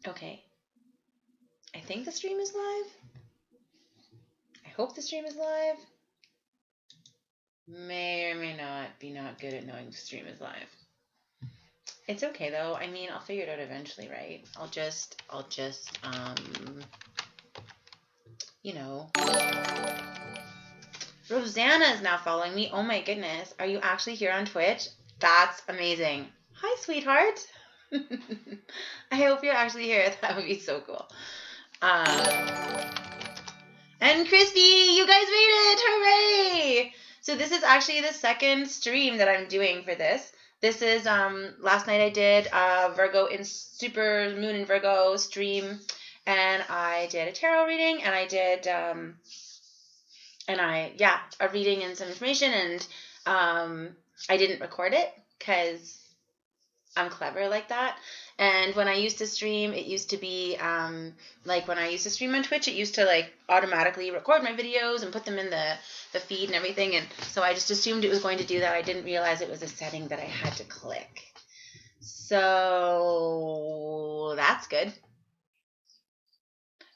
Okay. I think the stream is live. I hope the stream is live. May or may not be not good at knowing the stream is live. It's okay though. I mean, I'll figure it out eventually, right? I'll just, you know. Rosanna is now following me. Oh my goodness. Are you actually here on Twitch? That's amazing. Hi, sweetheart. I hope you're actually here. That would be so cool. And Christy, you guys made it! Hooray! So this is actually the second stream that I'm doing for this. This is last night I did Virgo in Supermoon in Virgo stream, and I did a tarot reading, and I did a reading and some information, and I didn't record it because I'm clever like that. And when I used to stream, it used to be like when I used to stream on Twitch, it used to like automatically record my videos and put them in the feed and everything. And so I just assumed it was going to do that. I didn't realize it was a setting that I had to click. So that's good.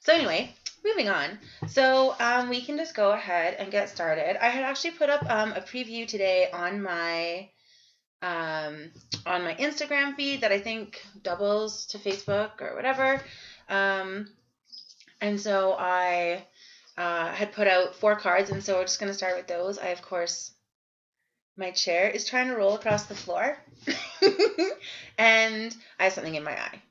So anyway, moving on. So we can just go ahead and get started. I had actually put up a preview today on my Instagram feed that I think doubles to Facebook or whatever. And so I had put out 4 cards, and so we're just going to start with those. I, of course, my chair is trying to roll across the floor, and I have something in my eye.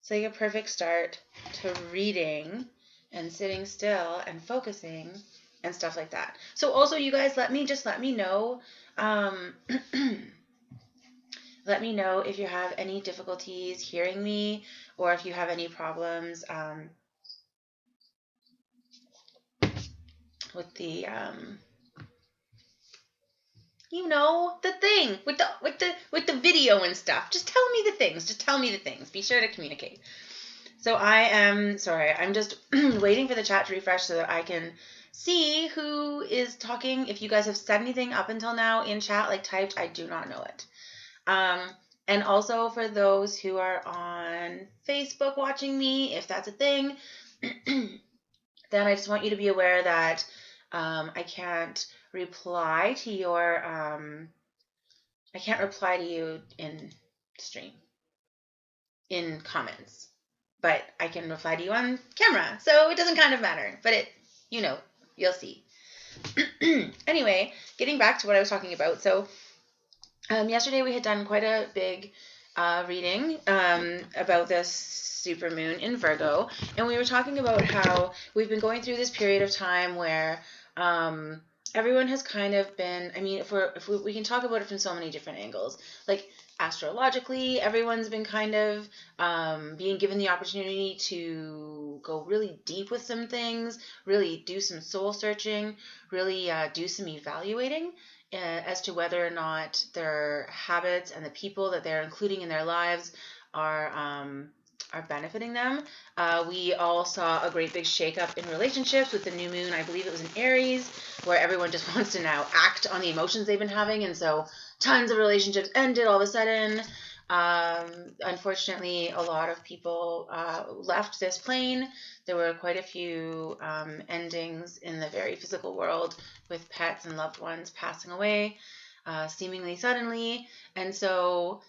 It's like a perfect start to reading and sitting still and focusing and stuff like that. So also, you guys, let me know. Let me know if you have any difficulties hearing me, or if you have any problems with the the thing with the video and stuff. Just tell me the things. Be sure to communicate. So I am sorry. I'm just waiting for the chat to refresh so that I can see who is talking. If you guys have said anything up until now in chat, like typed, I do not know it. And also for those who are on Facebook watching me, if that's a thing, then I just want you to be aware that I can't reply to your in stream in comments, but I can reply to you on camera, so it doesn't kind of matter, but it you'll see. Anyway, getting back to what I was talking about. So yesterday we had done quite a big reading about the supermoon in Virgo, and we were talking about how we've been going through this period of time where everyone has kind of been, I mean, if we can talk about it from so many different angles, like astrologically, everyone's been kind of being given the opportunity to go really deep with some things, really do some soul searching, really do some evaluating as to whether or not their habits and the people that they're including in their lives are benefiting them. We all saw a great big shakeup in relationships with the new moon. I believe it was in Aries, where everyone just wants to now act on the emotions they've been having, and so tons of relationships ended all of a sudden. Unfortunately, a lot of people left this plane. There were quite a few endings in the very physical world, with pets and loved ones passing away seemingly suddenly. And so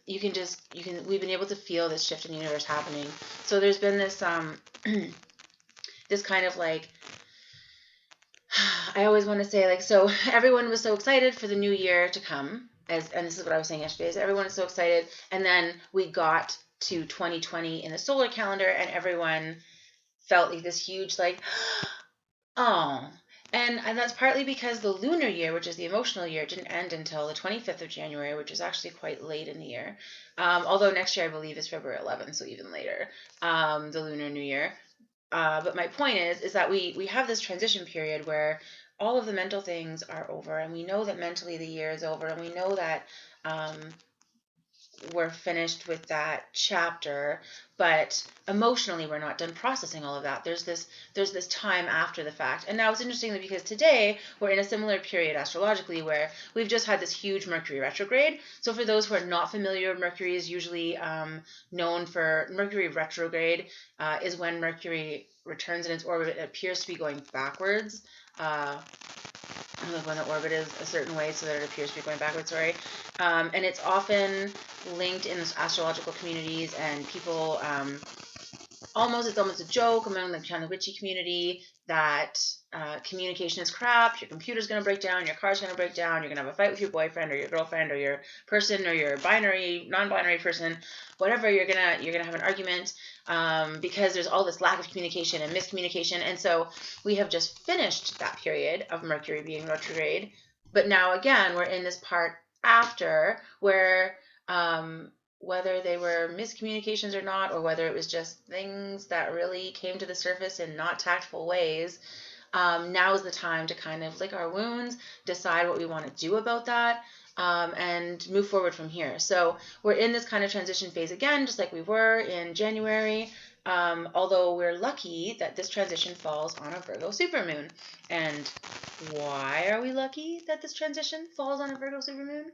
we've been able to feel this shift in the universe happening. So there's been this this kind of like, I always want to say, like, so everyone was so excited for the new year to come, and this is what I was saying yesterday, is everyone is so excited, and then we got to 2020 in the solar calendar, and everyone felt like this huge, like, oh. And that's partly because the lunar year, which is the emotional year, didn't end until the 25th of January, which is actually quite late in the year. Although next year, I believe, is February 11th, so even later, the lunar new year. But my point is that we have this transition period where all of the mental things are over, and we know that mentally the year is over, and we know that we're finished with that chapter, but emotionally we're not done processing all of that. There's this time after the fact. And now it's interesting because today we're in a similar period astrologically where we've just had this huge Mercury retrograde. So for those who are not familiar, Mercury is usually known for Mercury retrograde is when Mercury returns in its orbit. It appears to be going backwards. When the orbit is a certain way so that it appears to be going backwards, sorry. And it's often linked in astrological communities, and people it's almost a joke among the kind of witchy community that communication is crap, your computer's going to break down, your car's going to break down, you're going to have a fight with your boyfriend or your girlfriend or your person or your non-binary person, whatever, you're going to have an argument because there's all this lack of communication and miscommunication. And so we have just finished that period of Mercury being retrograde, but now again we're in this part after where whether they were miscommunications or not, or whether it was just things that really came to the surface in not tactful ways, now is the time to kind of lick our wounds, decide what we want to do about that, and move forward from here. So we're in this kind of transition phase again, just like we were in January, although we're lucky that this transition falls on a Virgo supermoon. And why are we lucky that this transition falls on a Virgo supermoon?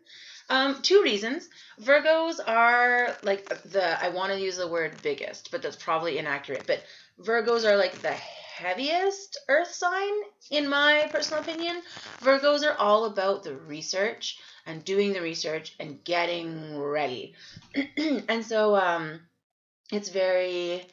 Two reasons. Virgos are like I want to use the word biggest, but that's probably inaccurate. But Virgos are like the heaviest earth sign, in my personal opinion. Virgos are all about the research and doing the research and getting ready. And so it's very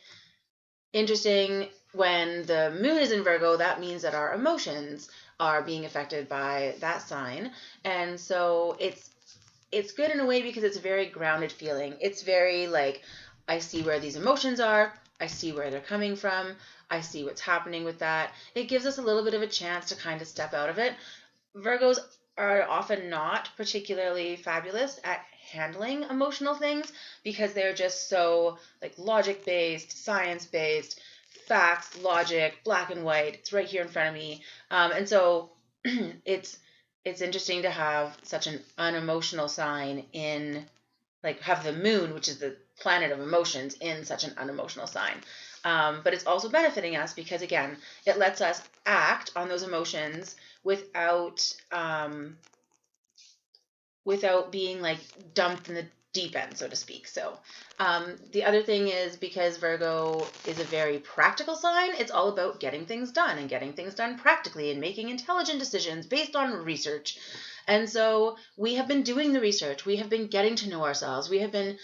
interesting when the moon is in Virgo. That means that our emotions are being affected by that sign. And so it's good in a way because it's a very grounded feeling. It's very like, I see where these emotions are. I see where they're coming from. I see what's happening with that. It gives us a little bit of a chance to kind of step out of it. Virgos are often not particularly fabulous at handling emotional things because they're just so like logic-based, science-based, facts, logic, black and white. It's right here in front of me. And so it's interesting to have such an unemotional sign in, like, have the moon, which is the planet of emotions, in such an unemotional sign. But it's also benefiting us because, again, it lets us act on those emotions without being, like, dumped in the deep end, so to speak. So the other thing is, because Virgo is a very practical sign, it's all about getting things done and getting things done practically and making intelligent decisions based on research. And so we have been doing the research. We have been getting to know ourselves. We have been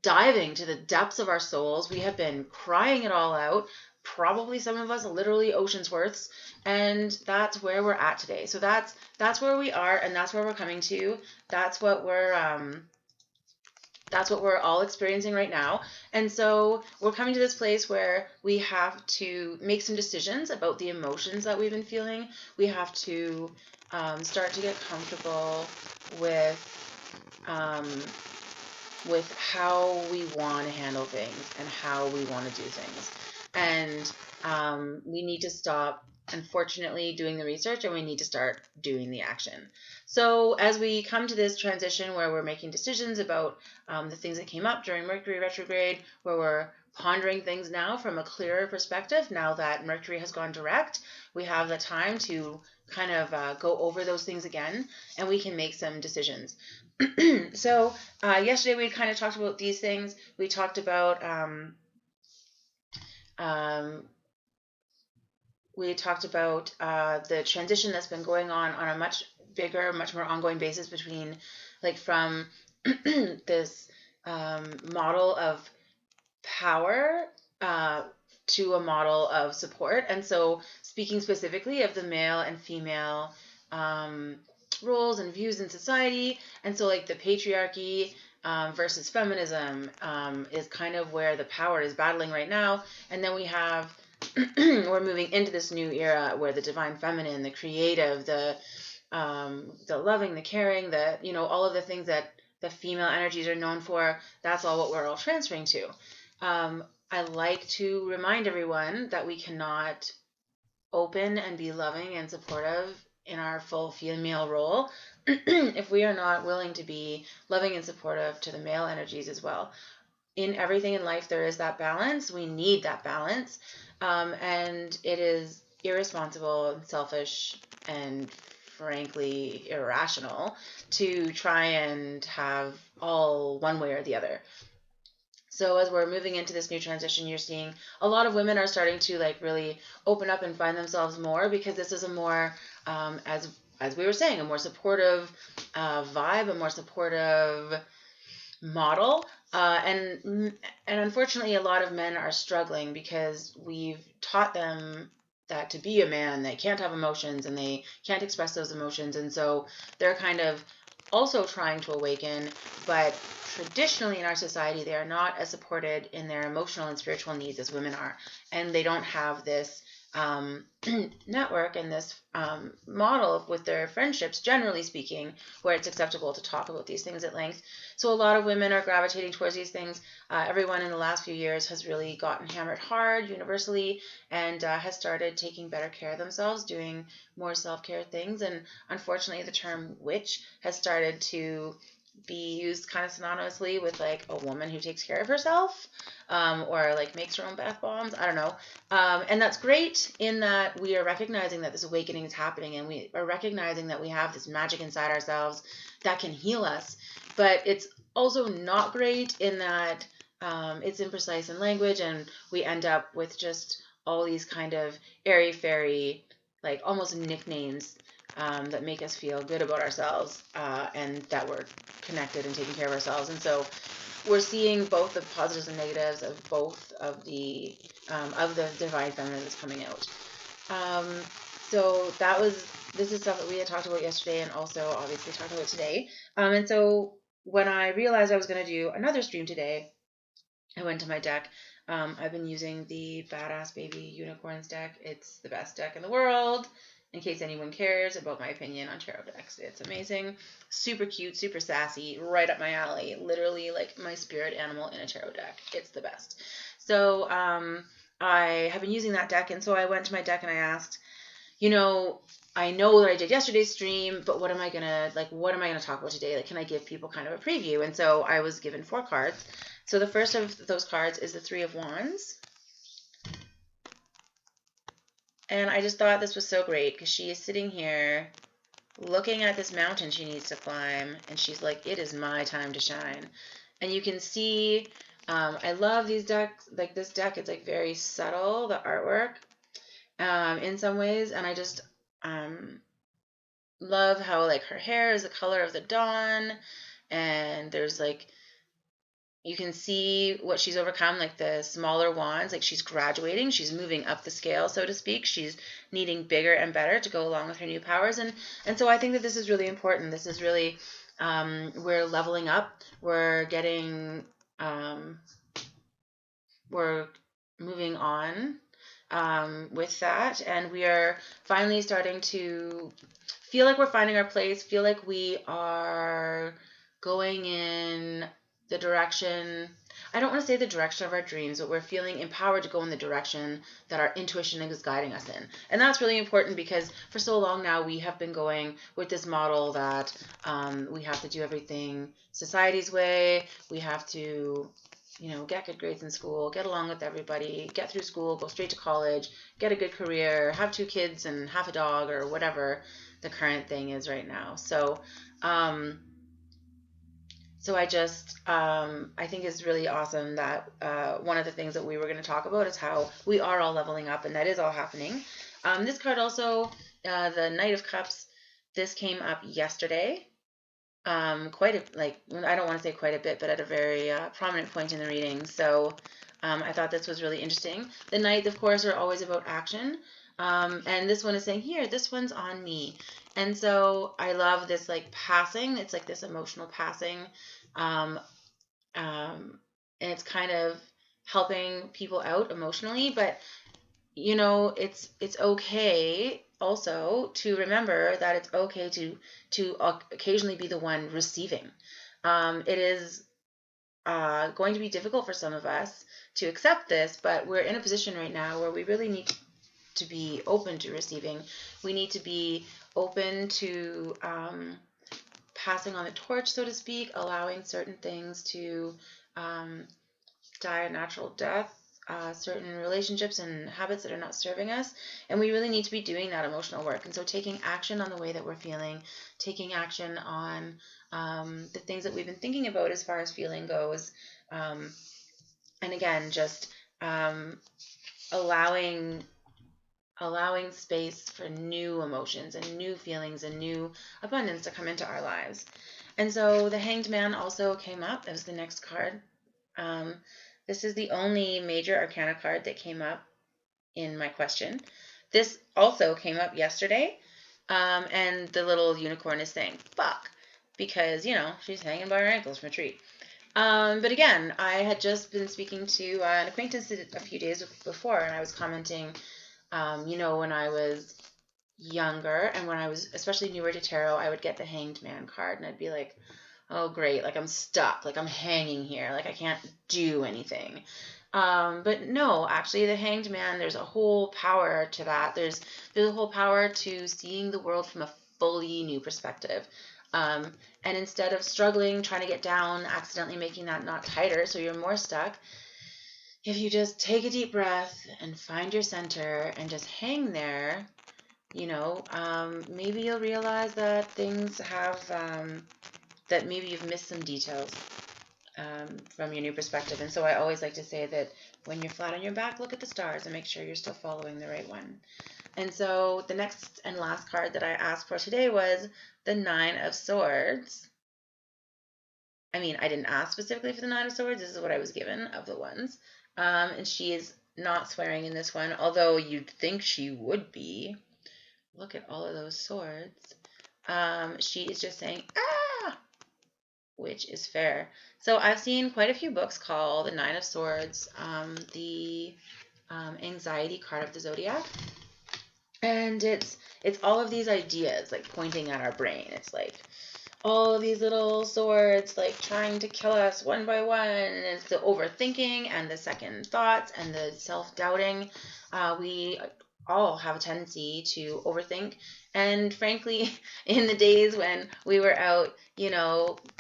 diving to the depths of our souls. We have been crying it all out. Probably some of us literally ocean's worths, and that's where we're at today. So that's where we are, and that's where we're coming to. That's what we're all experiencing right now. And so we're coming to this place where we have to make some decisions about the emotions that we've been feeling. We have to start to get comfortable with how we want to handle things and how we want to do things. And we need to stop, unfortunately, doing the research, and we need to start doing the action. So as we come to this transition where we're making decisions about the things that came up during Mercury retrograde, where we're pondering things now from a clearer perspective, now that Mercury has gone direct, we have the time to kind of go over those things again, and we can make some decisions. So yesterday we kind of talked about these things. We talked about the transition that's been going on a much bigger, much more ongoing basis between, like, from this model of power to a model of support. And so speaking specifically of the male and female roles and views in society. And so, like, the patriarchy versus feminism is kind of where the power is battling right now. And then we have we're moving into this new era where the divine feminine, the creative, the loving, the caring, all of the things that the female energies are known for, that's all what we're all transferring to. I like to remind everyone that we cannot open and be loving and supportive in our full female role, if we are not willing to be loving and supportive to the male energies as well. In everything in life, there is that balance. We need that balance. And it is irresponsible and selfish and frankly irrational to try and have all one way or the other. So as we're moving into this new transition, you're seeing a lot of women are starting to like really open up and find themselves more, because this is a more, as we were saying, a more supportive vibe, a more supportive model. And unfortunately, a lot of men are struggling because we've taught them that to be a man, they can't have emotions and they can't express those emotions. And so they're kind of also trying to awaken, but traditionally in our society, they are not as supported in their emotional and spiritual needs as women are. And they don't have this network and this model with their friendships, generally speaking, where it's acceptable to talk about these things at length. So a lot of women are gravitating towards these things. Everyone in the last few years has really gotten hammered hard universally, and has started taking better care of themselves, doing more self-care things. And unfortunately, the term witch has started to be used kind of synonymously with like a woman who takes care of herself, or like makes her own bath bombs. I don't know. And that's great in that we are recognizing that this awakening is happening, and we are recognizing that we have this magic inside ourselves that can heal us. But it's also not great in that it's imprecise in language, and we end up with just all these kind of airy-fairy, like almost nicknames that make us feel good about ourselves, and that we're connected and taking care of ourselves. And so we're seeing both the positives and negatives of both of the divine feminine that's coming out. So this is stuff that we had talked about yesterday, and also obviously talked about today. And so when I realized I was going to do another stream today, I went to my deck. I've been using the Badass Baby Unicorns deck. It's the best deck in the world, in case anyone cares about my opinion on tarot decks. It's amazing, super cute, super sassy, right up my alley. Literally like my spirit animal in a tarot deck. It's the best. So I have been using that deck, and so I went to my deck and I asked, I know that I did yesterday's stream, but what am I gonna talk about today? Like, can I give people kind of a preview? And so I was given 4 cards. So the first of those cards is the 3 of Wands. And I just thought this was so great because she is sitting here looking at this mountain she needs to climb, and she's like, it is my time to shine. And you can see, I love these decks, like this deck, it's like very subtle, the artwork, in some ways, and I just love how like her hair is the color of the dawn, and there's like, you can see what she's overcome, like the smaller wands, like she's graduating, she's moving up the scale, so to speak. She's needing bigger and better to go along with her new powers. And so I think that this is really important. This is really, we're leveling up. We're getting, we're moving on with that. And we are finally starting to feel like we're finding our place, feel like we are going in the direction, I don't want to say the direction of our dreams, but we're feeling empowered to go in the direction that our intuition is guiding us in. And that's really important because for so long now we have been going with this model that we have to do everything society's way. We have to, get good grades in school, get along with everybody, get through school, go straight to college, get a good career, have 2 kids and half a dog, or whatever the current thing is right now. So I just, I think it's really awesome that one of the things that we were going to talk about is how we are all leveling up, and that is all happening. This card also, the Knight of Cups, this came up yesterday. I don't want to say quite a bit, but at a very prominent point in the reading. So I thought this was really interesting. The Knights, of course, are always about action. And this one is saying, here, this one's on me. And so I love this like passing. It's like this emotional passing. And it's kind of helping people out emotionally, but it's okay also to remember that it's okay to occasionally be the one receiving. It is going to be difficult for some of us to accept this, but we're in a position right now where we really need to be open to receiving. We need to be open to passing on the torch, so to speak, allowing certain things to die a natural death, certain relationships and habits that are not serving us. And we really need to be doing that emotional work. And so taking action on the way that we're feeling, taking action on the things that we've been thinking about as far as feeling goes. And again, just allowing space for new emotions and new feelings and new abundance to come into our lives. And so the Hanged Man also came up. It was the next card. This is the only major arcana card that came up in my question. This also came up yesterday. And the little unicorn is saying, fuck, because, she's hanging by her ankles from a tree. But again, I had just been speaking to an acquaintance a few days before, and I was commenting, when I was younger and when I was especially newer to tarot, I would get the Hanged Man card, and I'd be like, oh, great, like I'm stuck, like I'm hanging here, like I can't do anything. But no, actually, the Hanged Man, there's a whole power to that. There's a whole power to seeing the world from a fully new perspective. And instead of struggling, trying to get down, accidentally making that knot tighter so you're more stuck, if you just take a deep breath and find your center and just hang there, maybe you'll realize that things have, that maybe you've missed some details from your new perspective. And so I always like to say that when you're flat on your back, look at the stars and make sure you're still following the right one. And so the next and last card that I asked for today was the Nine of Swords. I mean, I didn't ask specifically for the Nine of Swords. This is what I was given of the ones. And she is not swearing in this one, although you'd think she would be. Look at all of those swords. She is just saying, ah, which is fair. So I've seen quite a few books called the Nine of Swords, the anxiety card of the zodiac. And it's all of these ideas like pointing at our brain. It's like all of these little swords like trying to kill us one by one, and it's the overthinking and the second thoughts and the self-doubting. We all have a tendency to overthink, and frankly, in the days when we were out,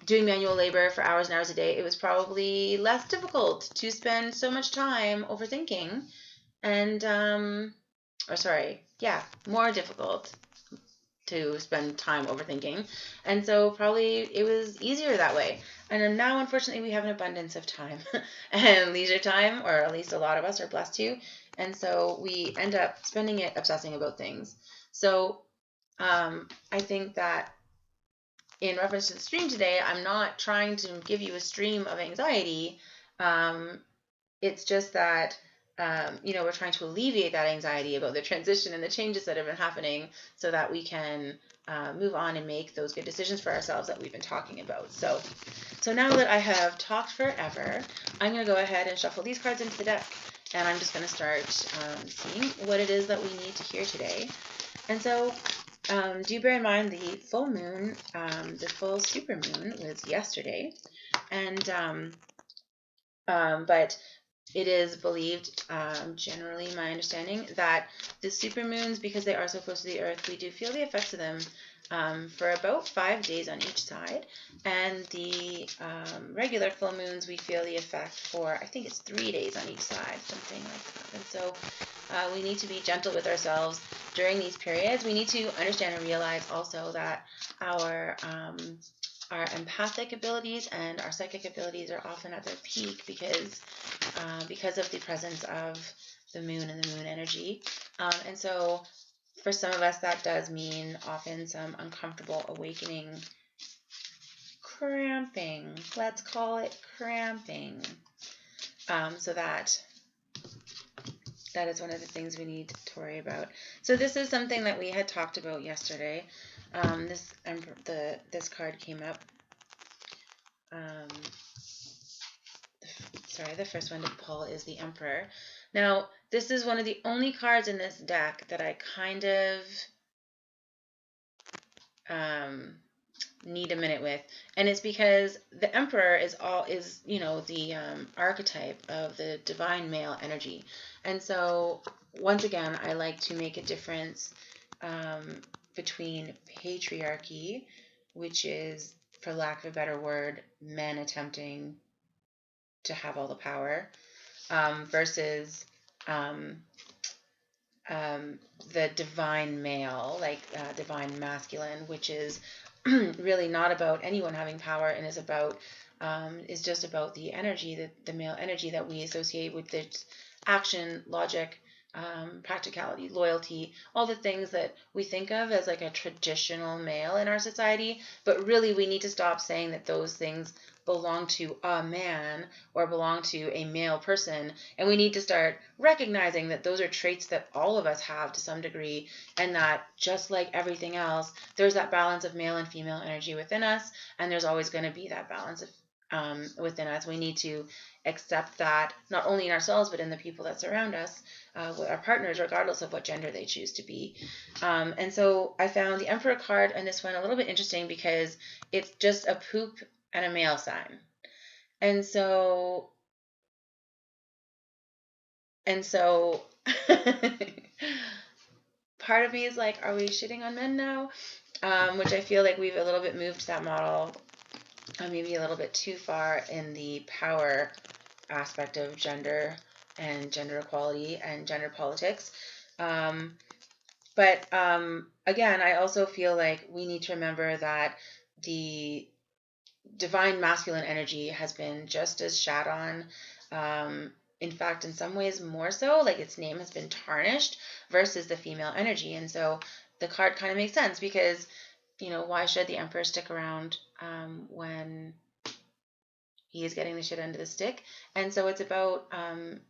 doing manual labor for hours and hours a day, it was probably less difficult to spend so much time overthinking, and more difficult to spend time overthinking. And so probably it was easier that way. And now, unfortunately, we have an abundance of time and leisure time, or at least a lot of us are blessed to. And so we end up spending it obsessing about things. So I think that in reference to the stream today, I'm not trying to give you a stream of anxiety. It's just that we're trying to alleviate that anxiety about the transition and the changes that have been happening so that we can move on and make those good decisions for ourselves that we've been talking about. So now that I have talked forever, I'm going to go ahead and shuffle these cards into the deck, and I'm just going to start seeing what it is that we need to hear today. And so do bear in mind the full moon, the full supermoon was yesterday, and but it is believed, generally my understanding, that the supermoons, because they are so close to the earth, we do feel the effects of them for about 5 days on each side. And the regular full moons, we feel the effect for, I think it's 3 days on each side, something like that. And so we need to be gentle with ourselves during these periods. We need to understand and realize also that our empathic abilities and our psychic abilities are often at their peak because of the presence of the moon and the moon energy. And so for some of us, that does mean often some uncomfortable awakening, cramping. Let's call it cramping. So that is one of the things we need to worry about. So this is something that we had talked about yesterday. This card came up. The first one to pull is the Emperor. Now, this is one of the only cards in this deck that I kind of need a minute with, and it's because the Emperor is the archetype of the divine male energy, and so once again I like to make a difference between patriarchy, which is, for lack of a better word, men attempting to have all the power, versus um, the divine male, like divine masculine, which is really not about anyone having power, and is just about the energy, the male energy that we associate with its action, logic, practicality, loyalty, all the things that we think of as like a traditional male in our society. But really, we need to stop saying that those things belong to a man or belong to a male person, and we need to start recognizing that those are traits that all of us have to some degree, and that just like everything else, there's that balance of male and female energy within us, and there's always going to be that balance of within us. We need to accept that not only in ourselves but in the people that surround us, with our partners, regardless of what gender they choose to be. And so I found the Emperor card and this one a little bit interesting because it's just a poop and a male sign. And so part of me is like, are we shitting on men now? Which I feel like we've a little bit moved that model maybe a little bit too far in the power aspect of gender and gender equality and gender politics. But again, I also feel like we need to remember that the divine masculine energy has been just as shat on. In fact, in some ways more so, like its name has been tarnished versus the female energy. And so the card kind of makes sense because, why should the Emperor stick around when he is getting the shit end of the stick? And so it's about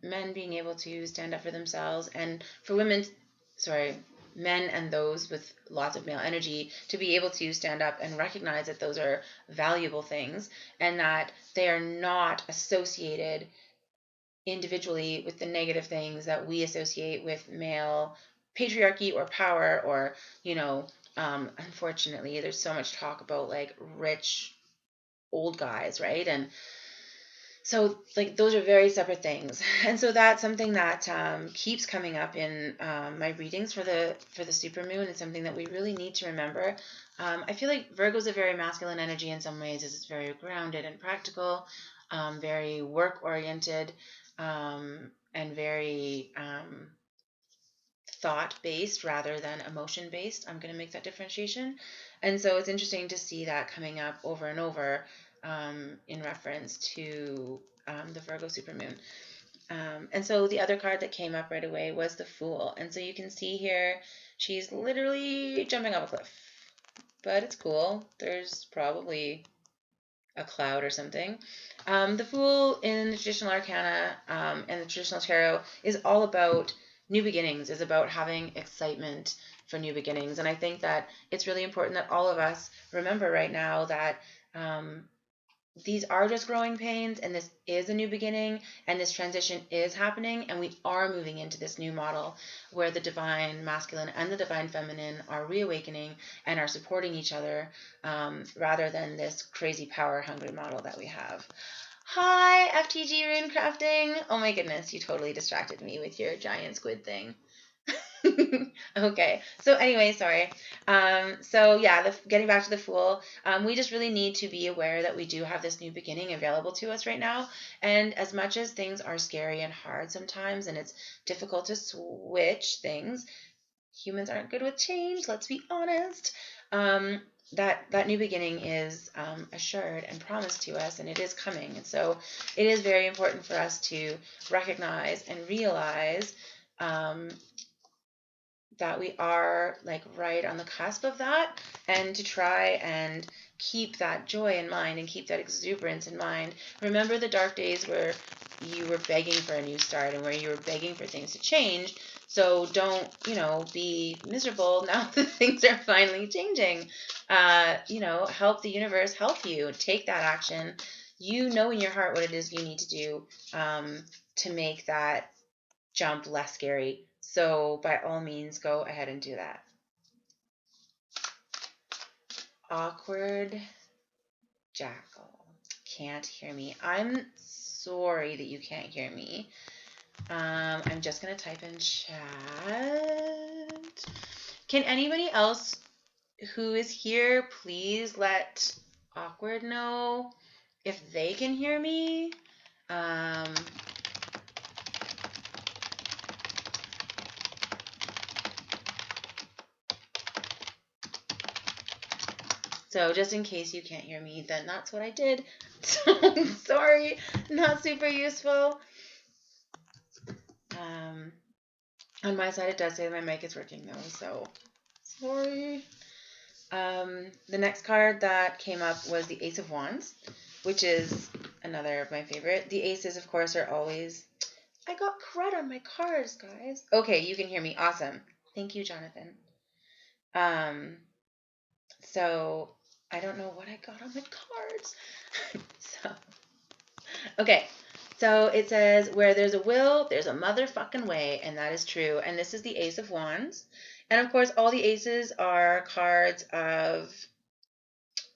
men being able to stand up for themselves, and for men and those with lots of male energy to be able to stand up and recognize that those are valuable things and that they are not associated individually with the negative things that we associate with male patriarchy or power, or unfortunately there's so much talk about like rich old guys, right? And so like those are very separate things, and so that's something that keeps coming up in my readings for the supermoon. It's something that we really need to remember. I feel like Virgo's a very masculine energy in some ways, as it's very grounded and practical, very work oriented, and very thought based rather than emotion based. I'm going to make that differentiation, and so it's interesting to see that coming up over and over in reference to the Virgo supermoon. And so the other card that came up right away was the Fool. And so you can see here, she's literally jumping off a cliff. But it's cool. There's probably a cloud or something. The Fool in the traditional arcana and the traditional tarot is all about new beginnings, is about having excitement for new beginnings. And I think that it's really important that all of us remember right now that these are just growing pains, and this is a new beginning, and this transition is happening, and we are moving into this new model where the divine masculine and the divine feminine are reawakening and are supporting each other, rather than this crazy power hungry model that we have. Hi, FTG Rune Crafting. Oh my goodness, you totally distracted me with your giant squid thing. Okay, so anyway, sorry. So yeah, getting back to the Fool, we just really need to be aware that we do have this new beginning available to us right now. And as much as things are scary and hard sometimes, and it's difficult to switch things, humans aren't good with change, let's be honest. That new beginning is assured and promised to us, and it is coming. And so it is very important for us to recognize and realize that we are like right on the cusp of that, and to try and keep that joy in mind and keep that exuberance in mind. Remember the dark days where you were begging for a new start and where you were begging for things to change. So don't, be miserable now that things are finally changing. Help the universe help you. Take that action. You know in your heart what it is you need to do to make that jump less scary. So by all means, go ahead and do that. Awkward Jackal can't hear me. I'm sorry that you can't hear me. I'm just going to type in chat. Can anybody else who is here please let Awkward know if they can hear me? So just in case you can't hear me, then that's what I did. So sorry, not super useful. On my side, it does say my mic is working though, so sorry. The next card that came up was the Ace of Wands, which is another of my favorite. The aces, of course, are always... I got cred on my cards, guys. Okay, you can hear me. Awesome. Thank you, Jonathan. So I don't know what I got on my cards. Okay. So it says, where there's a will, there's a motherfucking way, and that is true. And this is the Ace of Wands. And of course, all the aces are cards of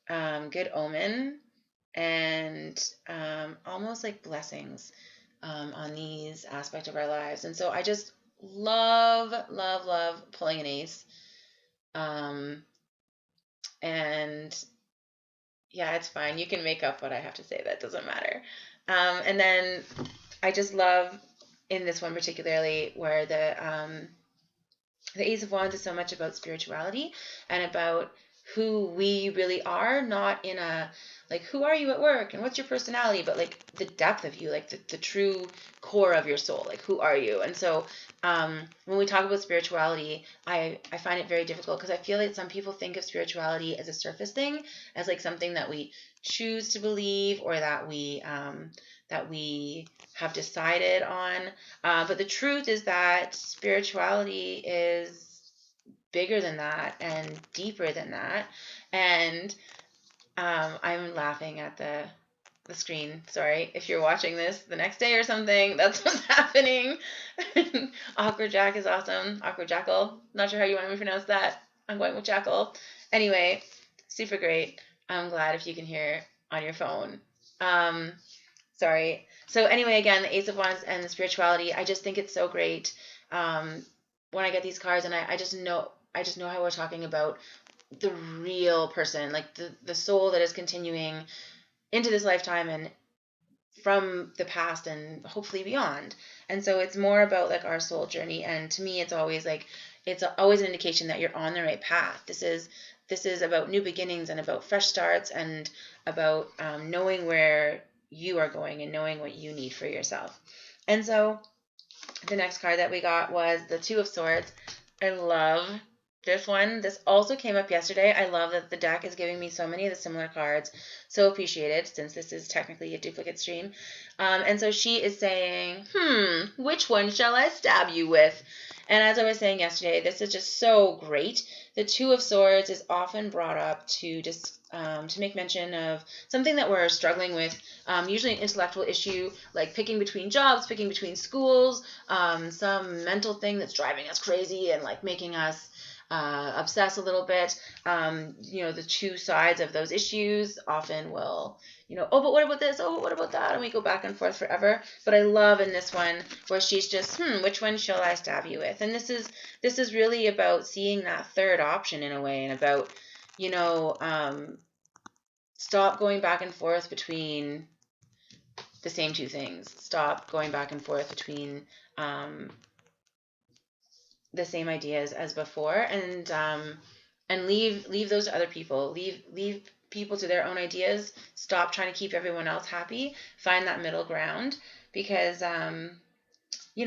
good omen and almost like blessings on these aspects of our lives. And so I just love, love, love pulling an ace. And yeah, it's fine. You can make up what I have to say. That doesn't matter. And then I just love in this one particularly where the Ace of Wands is so much about spirituality and about who we really are, not in a like who are you at work and what's your personality, but like the depth of you, like the true core of your soul, like who are you? And so when we talk about spirituality, I find it very difficult because I feel like some people think of spirituality as a surface thing, as like something that we choose to believe or that we have decided on. But the truth is that spirituality is bigger than that and deeper than that. And I'm laughing at the screen. Sorry, if you're watching this the next day or something, that's what's happening. Awkward Jack is awesome. Awkward Jackal. Not sure how you want me to pronounce that. I'm going with Jackal. Anyway, super great. I'm glad if you can hear on your phone. Sorry. So anyway, again, the Ace of Wands and the spirituality, I just think it's so great when I get these cards, and I just know how we're talking about the real person, like the soul that is continuing into this lifetime and from the past and hopefully beyond. And so it's more about like our soul journey. And to me, it's always an indication that you're on the right path. This is about new beginnings and about fresh starts and about knowing where you are going and knowing what you need for yourself. And so the next card that we got was the Two of Swords. I love this one. This also came up yesterday. I love that the deck is giving me so many of the similar cards. So appreciated, since this is technically a duplicate stream. And so she is saying, which one shall I stab you with? And as I was saying yesterday, this is just so great. The Two of Swords is often brought up to just to make mention of something that we're struggling with, usually an intellectual issue, like picking between jobs, picking between schools, some mental thing that's driving us crazy and like making us obsess a little bit. The two sides of those issues often will, oh, but what about this? Oh, but what about that? And we go back and forth forever. But I love in this one where she's just, which one shall I stab you with? And this is really about seeing that third option in a way, and about, stop going back and forth between the same two things. Stop going back and forth between the same ideas as before, and leave those to other people. Leave people to their own ideas. Stop trying to keep everyone else happy. Find that middle ground, because you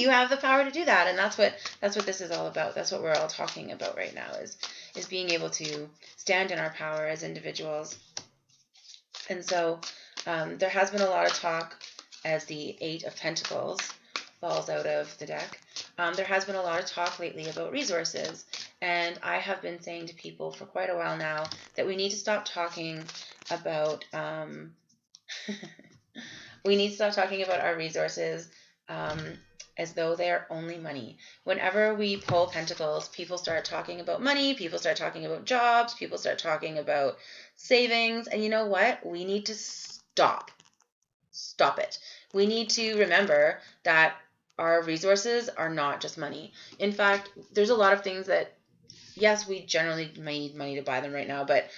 have the power to do that, and that's what this is all about. That's what we're all talking about right now, is being able to stand in our power as individuals. And so there has been a lot of talk, as the Eight of Pentacles falls out of the deck. There has been a lot of talk lately about resources, and I have been saying to people for quite a while now that we need to stop talking about our resources as though they are only money. Whenever we pull pentacles, people start talking about money, people start talking about jobs, people start talking about savings. And you know what? We need to stop. Stop it. We need to remember that our resources are not just money. In fact, there's a lot of things that, yes, we generally need money to buy them right now, but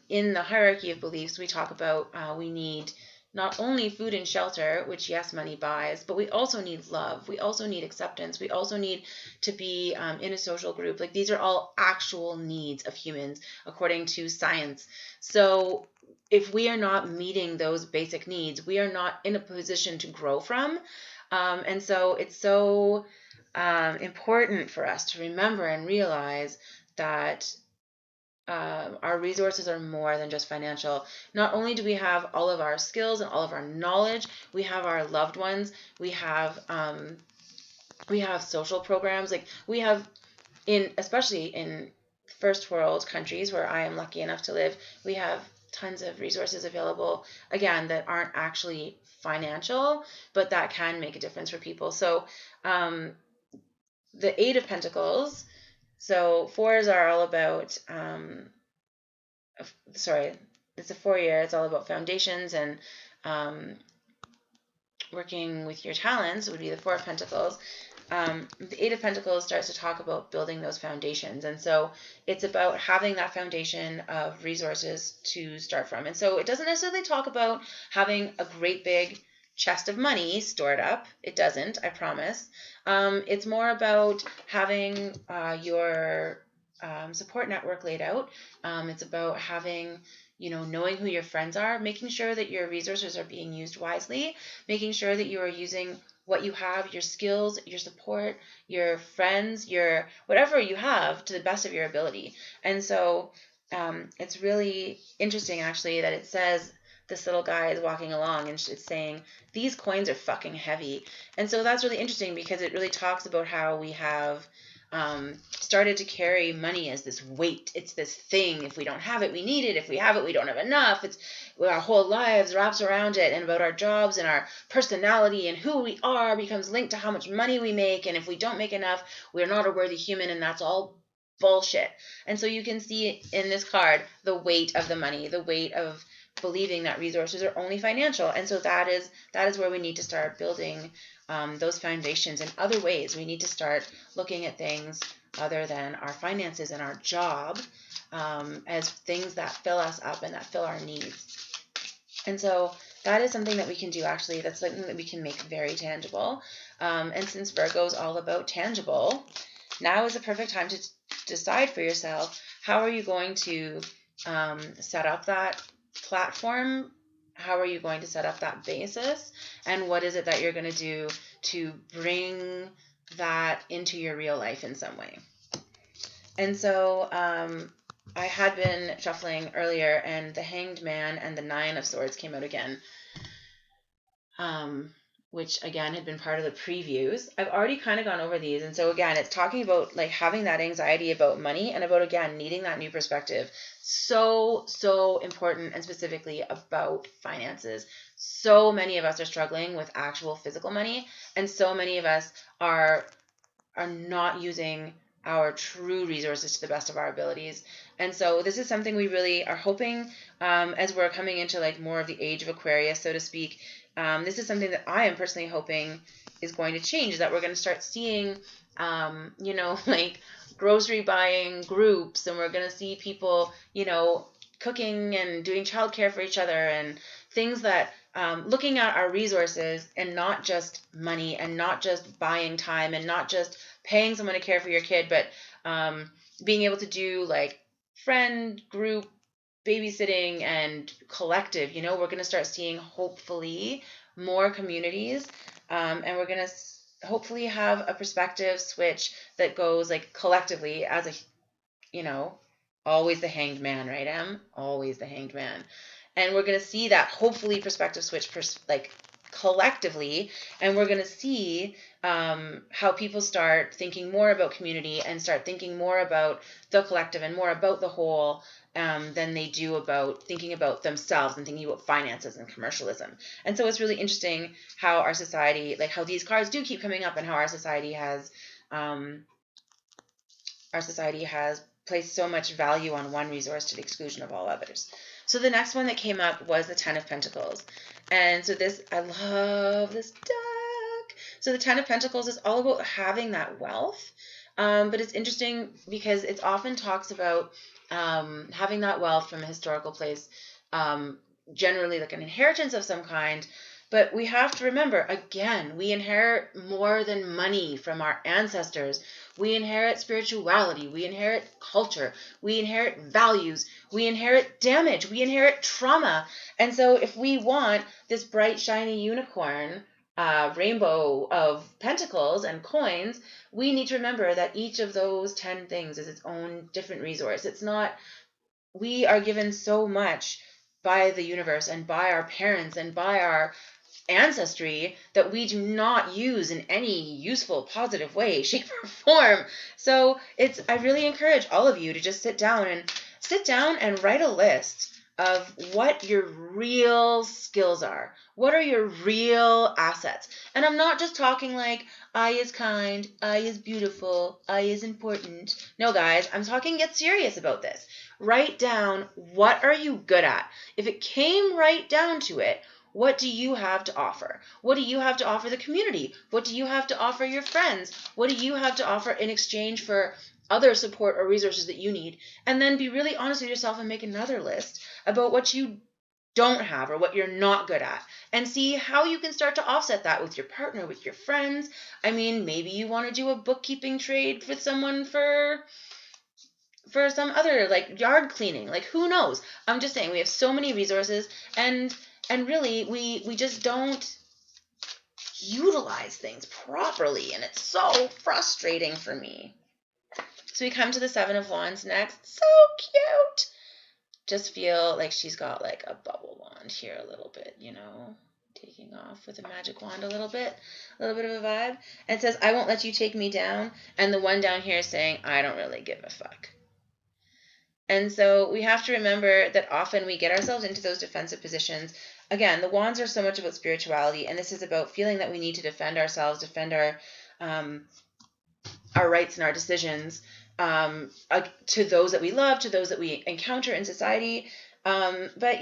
in the hierarchy of beliefs, we talk about we need not only food and shelter, which, yes, money buys, but we also need love. We also need acceptance. We also need to be in a social group. Like, these are all actual needs of humans according to science. So if we are not meeting those basic needs, we are not in a position to grow from. And so it's so important for us to remember and realize that our resources are more than just financial. Not only do we have all of our skills and all of our knowledge, we have our loved ones, we have social programs. Like, we have, especially in first world countries where I am lucky enough to live, we have tons of resources available, again, that aren't actually financial, but that can make a difference for people. So the Eight of Pentacles, so fours are all about, it's a 4-year, it's all about foundations and working with your talents. It would be the Four of Pentacles. The Eight of Pentacles starts to talk about building those foundations. And so it's about having that foundation of resources to start from. And so it doesn't necessarily talk about having a great big chest of money stored up. It doesn't, I promise. It's more about having your support network laid out. It's about having, knowing who your friends are, making sure that your resources are being used wisely, making sure that you are using what you have, your skills, your support, your friends, your whatever you have to the best of your ability. And so it's really interesting, actually, that it says this little guy is walking along and it's saying, these coins are fucking heavy. And so that's really interesting because it really talks about how we have started to carry money as this weight. It's this thing. If we don't have it, we need it. If we have it, we don't have enough. It's our whole lives wraps around it, and about our jobs and our personality and who we are becomes linked to how much money we make. And if we don't make enough, we're not a worthy human, and that's all bullshit. And so you can see in this card the weight of the money, the weight of believing that resources are only financial. And so that is where we need to start building those foundations in other ways. We need to start looking at things other than our finances and our job as things that fill us up and that fill our needs. And so that is something that we can do, actually. That's something that we can make very tangible. And since Virgo is all about tangible, now is the perfect time to decide for yourself, how are you going to set up that platform? How are you going to set up that basis? And what is it that you're going to do to bring that into your real life in some way? And so I had been shuffling earlier, and the Hanged Man and the Nine of Swords came out again, which again had been part of the previews. I've already kind of gone over these. And so again, it's talking about like having that anxiety about money and about, again, needing that new perspective. So important, and specifically about finances. So many of us are struggling with actual physical money, and so many of us are not using our true resources to the best of our abilities. And so this is something we really are hoping, as we're coming into like more of the age of Aquarius, so to speak. This is something that I am personally hoping is going to change, is that we're going to start seeing, like grocery buying groups, and we're going to see people, cooking and doing childcare for each other, and things that, looking at our resources and not just money and not just buying time and not just paying someone to care for your kid, but being able to do like friend group babysitting and collective. We're going to start seeing, hopefully, more communities, and we're going to hopefully have a perspective switch that goes like collectively as a, always the Hanged Man, right, Em? Always the Hanged Man. And we're going to see that, hopefully, perspective switch like collectively, and we're going to see how people start thinking more about community and start thinking more about the collective and more about the whole, than they do about thinking about themselves and thinking about finances and commercialism. And so it's really interesting how our society, like how these cards do keep coming up, and how our society has placed so much value on one resource to the exclusion of all others. So the next one that came up was the Ten of Pentacles. And so this, I love this deck. So the Ten of Pentacles is all about having that wealth. But it's interesting because it often talks about having that wealth from a historical place, generally like an inheritance of some kind. But we have to remember, again, we inherit more than money from our ancestors. We inherit spirituality. We inherit culture. We inherit values. We inherit damage. We inherit trauma. And so if we want this bright, shiny unicorn, rainbow of pentacles and coins, we need to remember that each of those 10 things is its own different resource. It's not, we are given so much by the universe and by our parents and by our ancestry that we do not use in any useful, positive way, shape, or form. So I really encourage all of you to just sit down and write a list of what your real skills are. What are your real assets? And I'm not just talking like, I is kind, I is beautiful, I is important. No, guys, I'm talking get serious about this. Write down, what are you good at? If it came right down to it, what do you have to offer? What do you have to offer the community? What do you have to offer your friends? What do you have to offer in exchange for other support or resources that you need? And then be really honest with yourself and make another list about what you don't have or what you're not good at, and see how you can start to offset that with your partner, with your friends. I mean, maybe you want to do a bookkeeping trade with someone for some other, like, yard cleaning. Like, who knows? I'm just saying, we have so many resources, and really we just don't utilize things properly, and it's so frustrating for me. So we come to the Seven of Wands next. So cute. Just feel like she's got like a bubble wand here a little bit, taking off with a magic wand a little bit of a vibe. And it says, I won't let you take me down. And the one down here is saying, I don't really give a fuck. And so we have to remember that often we get ourselves into those defensive positions. Again, the wands are so much about spirituality, and this is about feeling that we need to defend ourselves, defend our rights and our decisions to those that we love, to those that we encounter in society. But,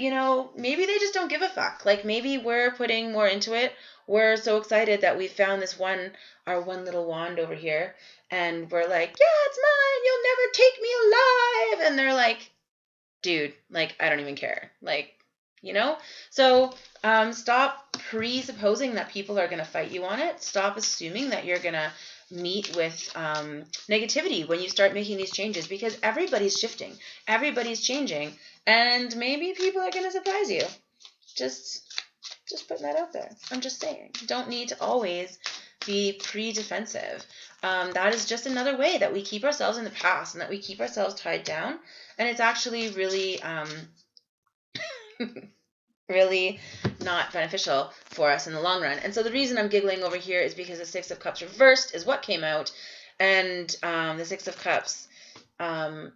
maybe they just don't give a fuck. Like, maybe we're putting more into it. We're so excited that we found our one little wand over here. And we're like, yeah, it's mine. You'll never take me alive. And they're like, dude, like, I don't even care. Like, So stop presupposing that people are going to fight you on it. Stop assuming that you're going to meet with negativity when you start making these changes, because everybody's shifting. Everybody's changing. And maybe people are going to surprise you. Just putting that out there. I'm just saying. Don't need to always be pre-defensive. That is just another way that we keep ourselves in the past and that we keep ourselves tied down. And it's actually really, really not beneficial for us in the long run. And so the reason I'm giggling over here is because the Six of Cups reversed is what came out. And the Six of Cups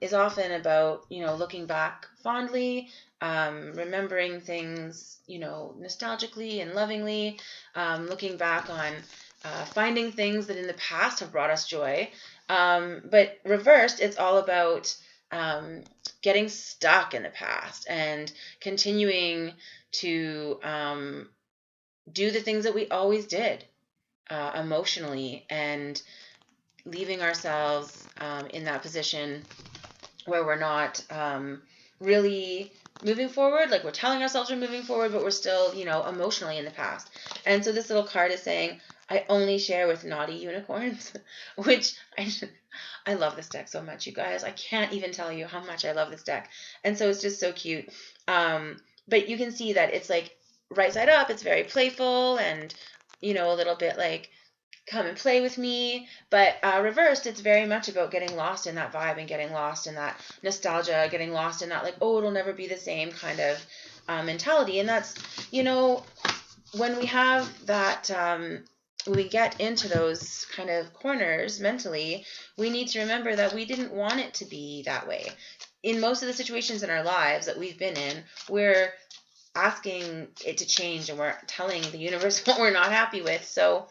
is often about, looking back fondly, remembering things, nostalgically and lovingly, looking back on finding things that in the past have brought us joy. But reversed, it's all about getting stuck in the past and continuing to do the things that we always did emotionally, and leaving ourselves in that position where we're not really moving forward. Like, we're telling ourselves we're moving forward, but we're still, emotionally in the past. And so this little card is saying, I only share with naughty unicorns, which I love this deck so much, you guys. I can't even tell you how much I love this deck. And so it's just so cute. But you can see that it's like right side up, it's very playful and, a little bit like, come and play with me. But reversed, it's very much about getting lost in that vibe and getting lost in that nostalgia, getting lost in that, like, oh, it'll never be the same kind of mentality. And that's, when we have that, when we get into those kind of corners mentally, we need to remember that we didn't want it to be that way. in most of the situations in our lives that we've been in, we're asking it to change and we're telling the universe what we're not happy with. So,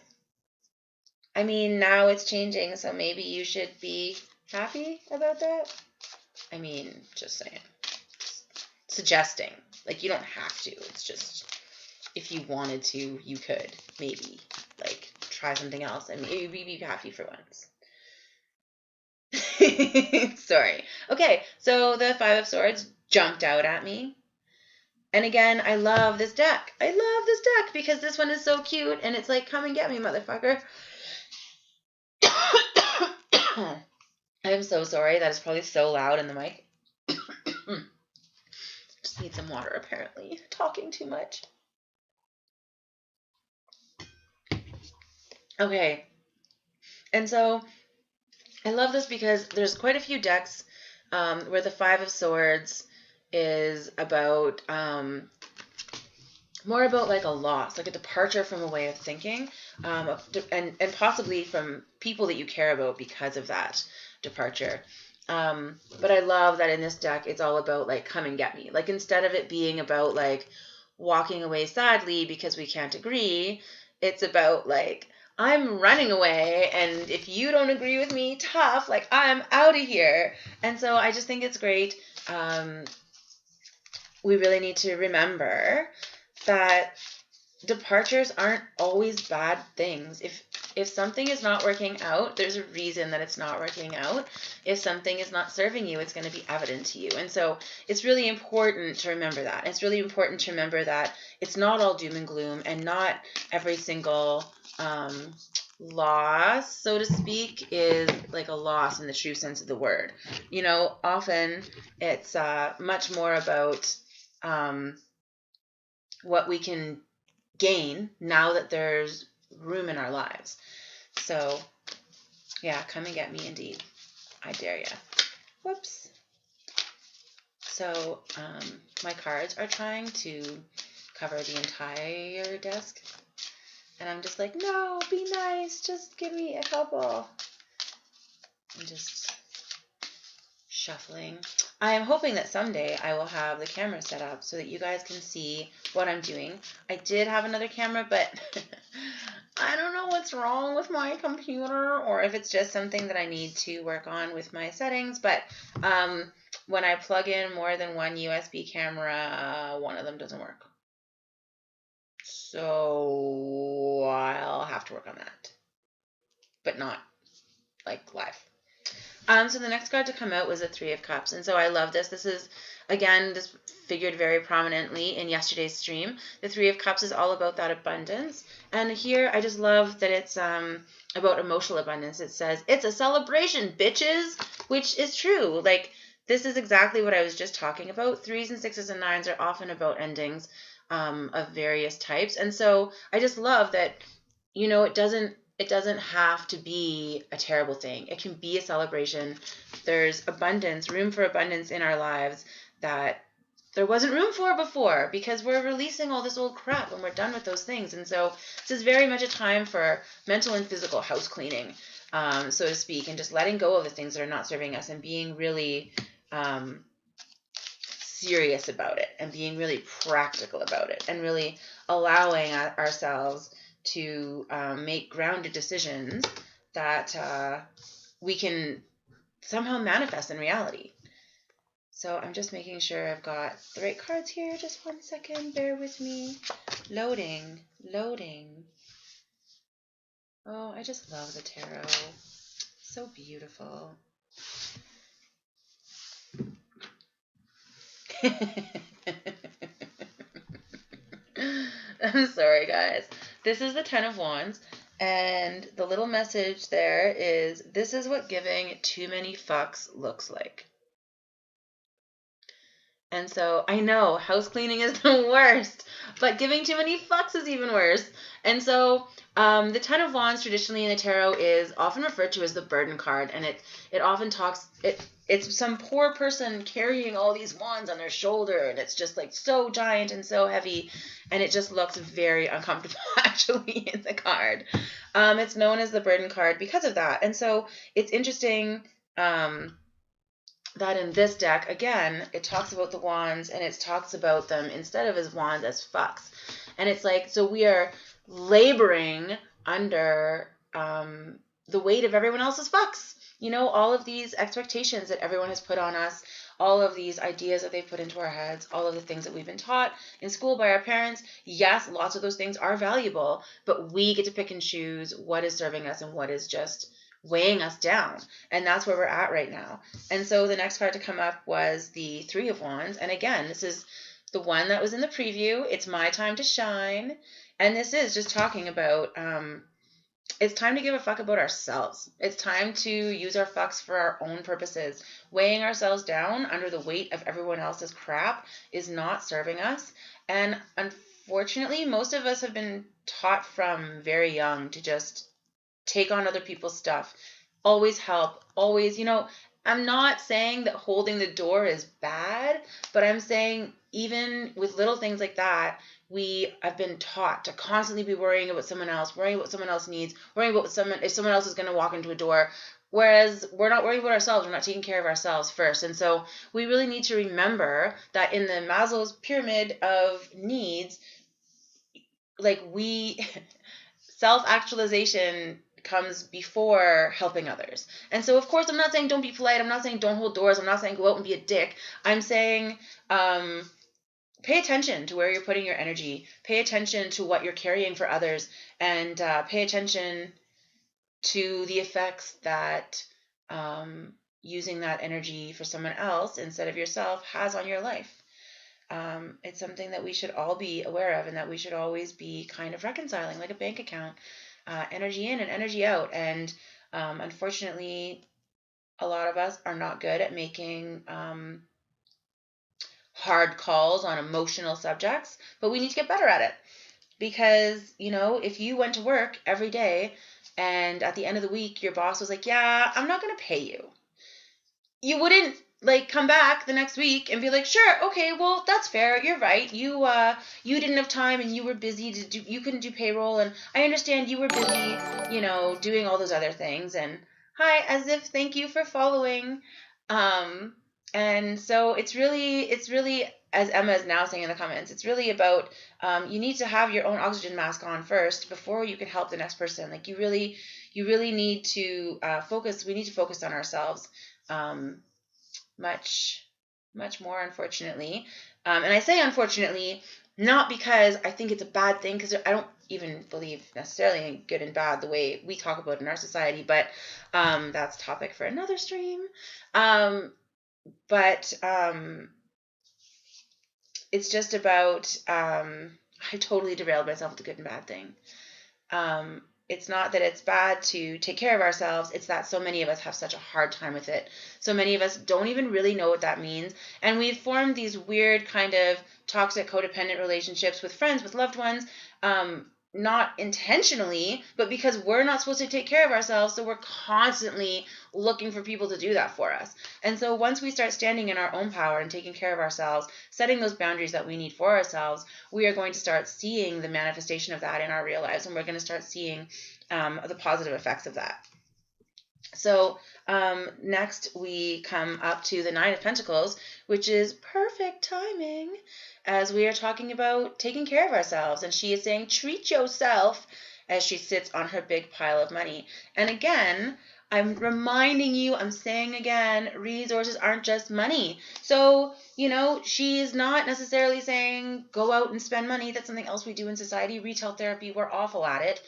I mean, now it's changing, so maybe you should be happy about that. I mean, just saying. Suggesting. Like, you don't have to. It's just, if you wanted to, you could. Maybe. Like, try something else and maybe be happy for once. Sorry. Okay, so the Five of Swords jumped out at me. And again, I love this deck. I love this deck because this one is so cute and it's like, come and get me, motherfucker. I'm so sorry. That is probably so loud in the mic. Just need some water, apparently. Talking too much. Okay. And so I love this because there's quite a few decks where the Five of Swords is about more about like a loss, like a departure from a way of thinking, and possibly from people that you care about because of that departure. But I love that in this deck, it's all about like, come and get me. Like, instead of it being about like walking away sadly because we can't agree, it's about like, I'm running away, and if you don't agree with me, tough, like, I'm out of here. And so I just think it's great. We really need to remember that departures aren't always bad things. If something is not working out, there's a reason that it's not working out. If something is not serving you, it's going to be evident to you. And so it's really important to remember that. It's really important to remember that it's not all doom and gloom, and not every single loss, so to speak, is like a loss in the true sense of the word. You know, often it's much more about what we can gain now that there's room in our lives. So, yeah, come and get me indeed. I dare ya. Whoops. So, my cards are trying to cover the entire desk. And I'm just like, no, be nice. Just give me a couple. I'm just shuffling. I am hoping that someday I will have the camera set up so that you guys can see what I'm doing. I did have another camera, but I don't know what's wrong with my computer, or if it's just something that I need to work on with my settings. But when I plug in more than one USB camera, one of them doesn't work. So I'll have to work on that, but not like live. So the next card to come out was the Three of Cups. And so I love this. This is, again, this figured very prominently in yesterday's stream. The Three of Cups is all about that abundance. And here I just love that it's about emotional abundance. It says, it's a celebration, bitches, which is true. Like, this is exactly what I was just talking about. 3s and 6s and 9s are often about endings of various types. And so I just love that, you know, it doesn't have to be a terrible thing. It can be a celebration. There's abundance, room for abundance in our lives that there wasn't room for before, because we're releasing all this old crap and we're done with those things. And so this is very much a time for mental and physical house cleaning, so to speak, and just letting go of the things that are not serving us and being really serious about it and being really practical about it and really allowing ourselves to make grounded decisions that we can somehow manifest in reality. So I'm just making sure I've got the right cards here. Just 1 second. Bear with me. Loading. Oh, I just love the tarot. So beautiful. I'm sorry, guys. This is the Ten of Wands, and the little message there is, this is what giving too many fucks looks like. And so I know house cleaning is the worst, but giving too many fucks is even worse. And so the Ten of Wands traditionally in the tarot is often referred to as the burden card, and it often talks, it's some poor person carrying all these wands on their shoulder, and it's just like so giant and so heavy, and it just looks very uncomfortable actually in the card. It's known as the burden card because of that. And so it's interesting that in this deck, again, it talks about the wands, and it talks about them instead of as wands as fucks. And it's like, so we are laboring under the weight of everyone else's fucks. You know, all of these expectations that everyone has put on us, all of these ideas that they've put into our heads, all of the things that we've been taught in school by our parents. Yes, lots of those things are valuable, but we get to pick and choose what is serving us and what is just weighing us down. And that's where we're at right now. And so the next card to come up was the Three of Wands. And again, this is the one that was in the preview. It's my time to shine. And this is just talking about it's time to give a fuck about ourselves. It's time to use our fucks for our own purposes. Weighing ourselves down under the weight of everyone else's crap is not serving us. And unfortunately, most of us have been taught from very young to just take on other people's stuff, always help, always, I'm not saying that holding the door is bad, but I'm saying even with little things like that, we have been taught to constantly be worrying about someone else, worrying about what someone else needs, worrying about if someone else is going to walk into a door, whereas we're not worrying about ourselves, we're not taking care of ourselves first. And so we really need to remember that in the Maslow's pyramid of needs, like self-actualization comes before helping others. And so, of course, I'm not saying don't be polite. I'm not saying don't hold doors. I'm not saying go out and be a dick. I'm saying pay attention to where you're putting your energy. Pay attention to what you're carrying for others. And pay attention to the effects that using that energy for someone else instead of yourself has on your life. It's something that we should all be aware of and that we should always be kind of reconciling, like a bank account. Energy in and energy out. And unfortunately, a lot of us are not good at making hard calls on emotional subjects, but we need to get better at it. Because, if you went to work every day and at the end of the week, your boss was like, yeah, I'm not going to pay you. You wouldn't come back the next week and be like, sure, okay, well, that's fair. You're right. You didn't have time and you were busy you couldn't do payroll, and I understand you were busy, doing all those other things. And hi, as if thank you for following. And so it's really, as Emma is now saying in the comments, it's really about you need to have your own oxygen mask on first before you can help the next person. Like you really need to focus. We need to focus on ourselves. Much more, unfortunately. And I say unfortunately, not because I think it's a bad thing, because I don't even believe necessarily in good and bad the way we talk about in our society, but that's a topic for another stream. But it's just about, I totally derailed myself with the good and bad thing. It's not that it's bad to take care of ourselves. It's that so many of us have such a hard time with it. So many of us don't even really know what that means. And we've formed these weird kind of toxic codependent relationships with friends, with loved ones, not intentionally, but because we're not supposed to take care of ourselves. So we're constantly looking for people to do that for us. And so once we start standing in our own power and taking care of ourselves, setting those boundaries that we need for ourselves, we are going to start seeing the manifestation of that in our real lives. And we're going to start seeing the positive effects of that. So next we come up to the Nine of Pentacles, which is perfect timing as we are talking about taking care of ourselves. And she is saying, treat yourself, as she sits on her big pile of money. And again, I'm reminding you, I'm saying again, resources aren't just money. So, she's not necessarily saying go out and spend money. That's something else we do in society. Retail therapy, we're awful at it.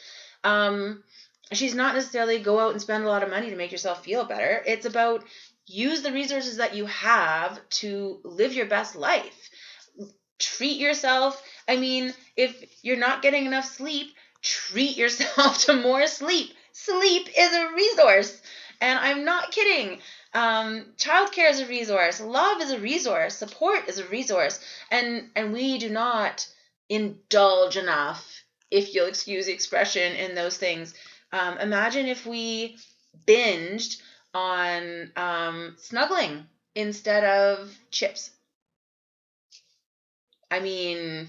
She's not necessarily go out and spend a lot of money to make yourself feel better. It's about use the resources that you have to live your best life. Treat yourself. I mean, if you're not getting enough sleep, treat yourself to more sleep. Sleep is a resource. And I'm not kidding. Childcare is a resource. Love is a resource. Support is a resource. And we do not indulge enough, if you'll excuse the expression, in those things. Imagine if we binged on snuggling instead of chips. I mean,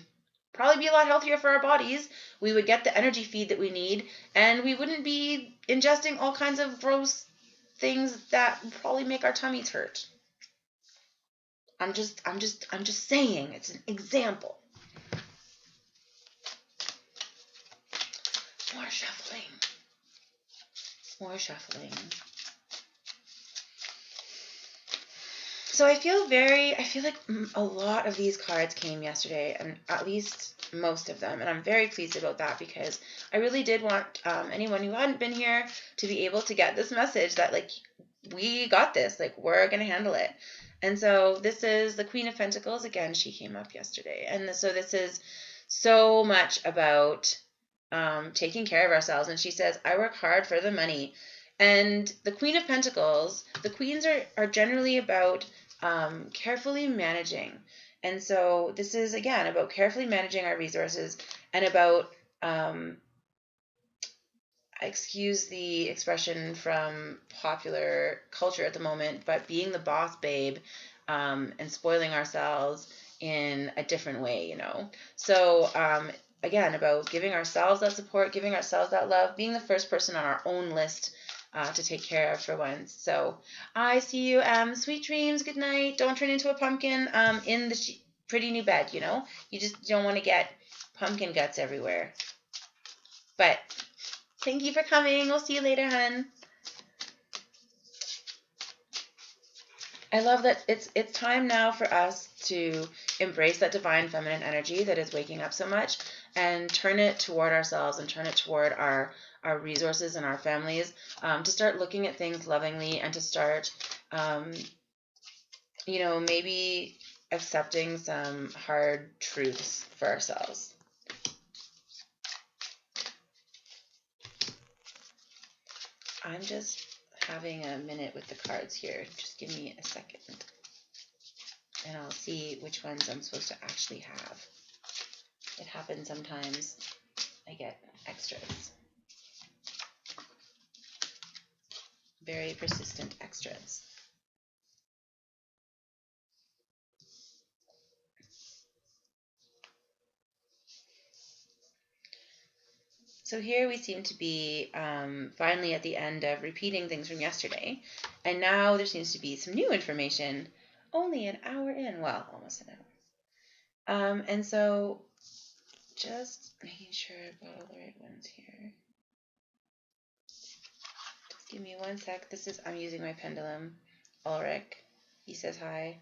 probably be a lot healthier for our bodies. We would get the energy feed that we need, and we wouldn't be ingesting all kinds of gross things that would probably make our tummies hurt. I'm just saying, it's an example. More shuffling. So I feel like a lot of these cards came yesterday, and at least most of them, and I'm very pleased about that, because I really did want anyone who hadn't been here to be able to get this message that, like, we got this, like, we're going to handle it. And so this is the Queen of Pentacles. Again, she came up yesterday. And so this is so much about taking care of ourselves. And she says, I work hard for the money. And the Queen of Pentacles, the queens are generally about carefully managing. And so this is, again, about carefully managing our resources and about, excuse the expression from popular culture at the moment, but being the boss babe and spoiling ourselves in a different way, you know. So again, about giving ourselves that support, giving ourselves that love, being the first person on our own list to take care of for once. So I see you. Sweet dreams. Good night. Don't turn into a pumpkin in the pretty new bed, you know. You just don't want to get pumpkin guts everywhere. But thank you for coming. We'll see you later, hun. I love that it's time now for us to embrace that divine feminine energy that is waking up so much and turn it toward ourselves and turn it toward our resources and our families, to start looking at things lovingly and to start, maybe accepting some hard truths for ourselves. I'm just having a minute with the cards here. Just give me a second. And I'll see which ones I'm supposed to actually have. It happens sometimes. I get extras. Very persistent extras. So here we seem to be finally at the end of repeating things from yesterday. And now there seems to be some new information only an hour in. Well, almost an hour. And so just making sure I've got all the right ones here. Just give me 1 sec. I'm using my pendulum. Ulrich, he says hi.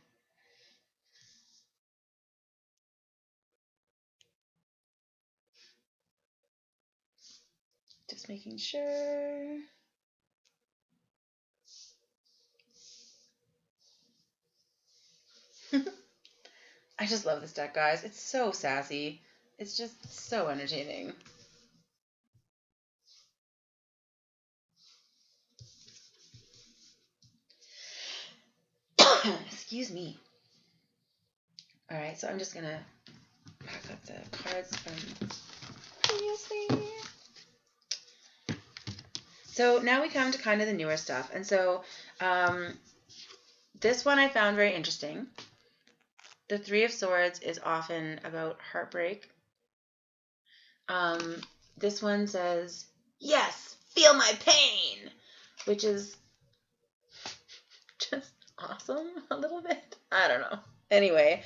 Just making sure. I just love this deck, guys. It's so sassy. It's just so entertaining. Excuse me. All right, so I'm just going to pack up the cards from previously. So now we come to kind of the newer stuff. And so this one I found very interesting. The Three of Swords is often about heartbreak. This one says, yes, feel my pain, which is just awesome a little bit. I don't know. Anyway,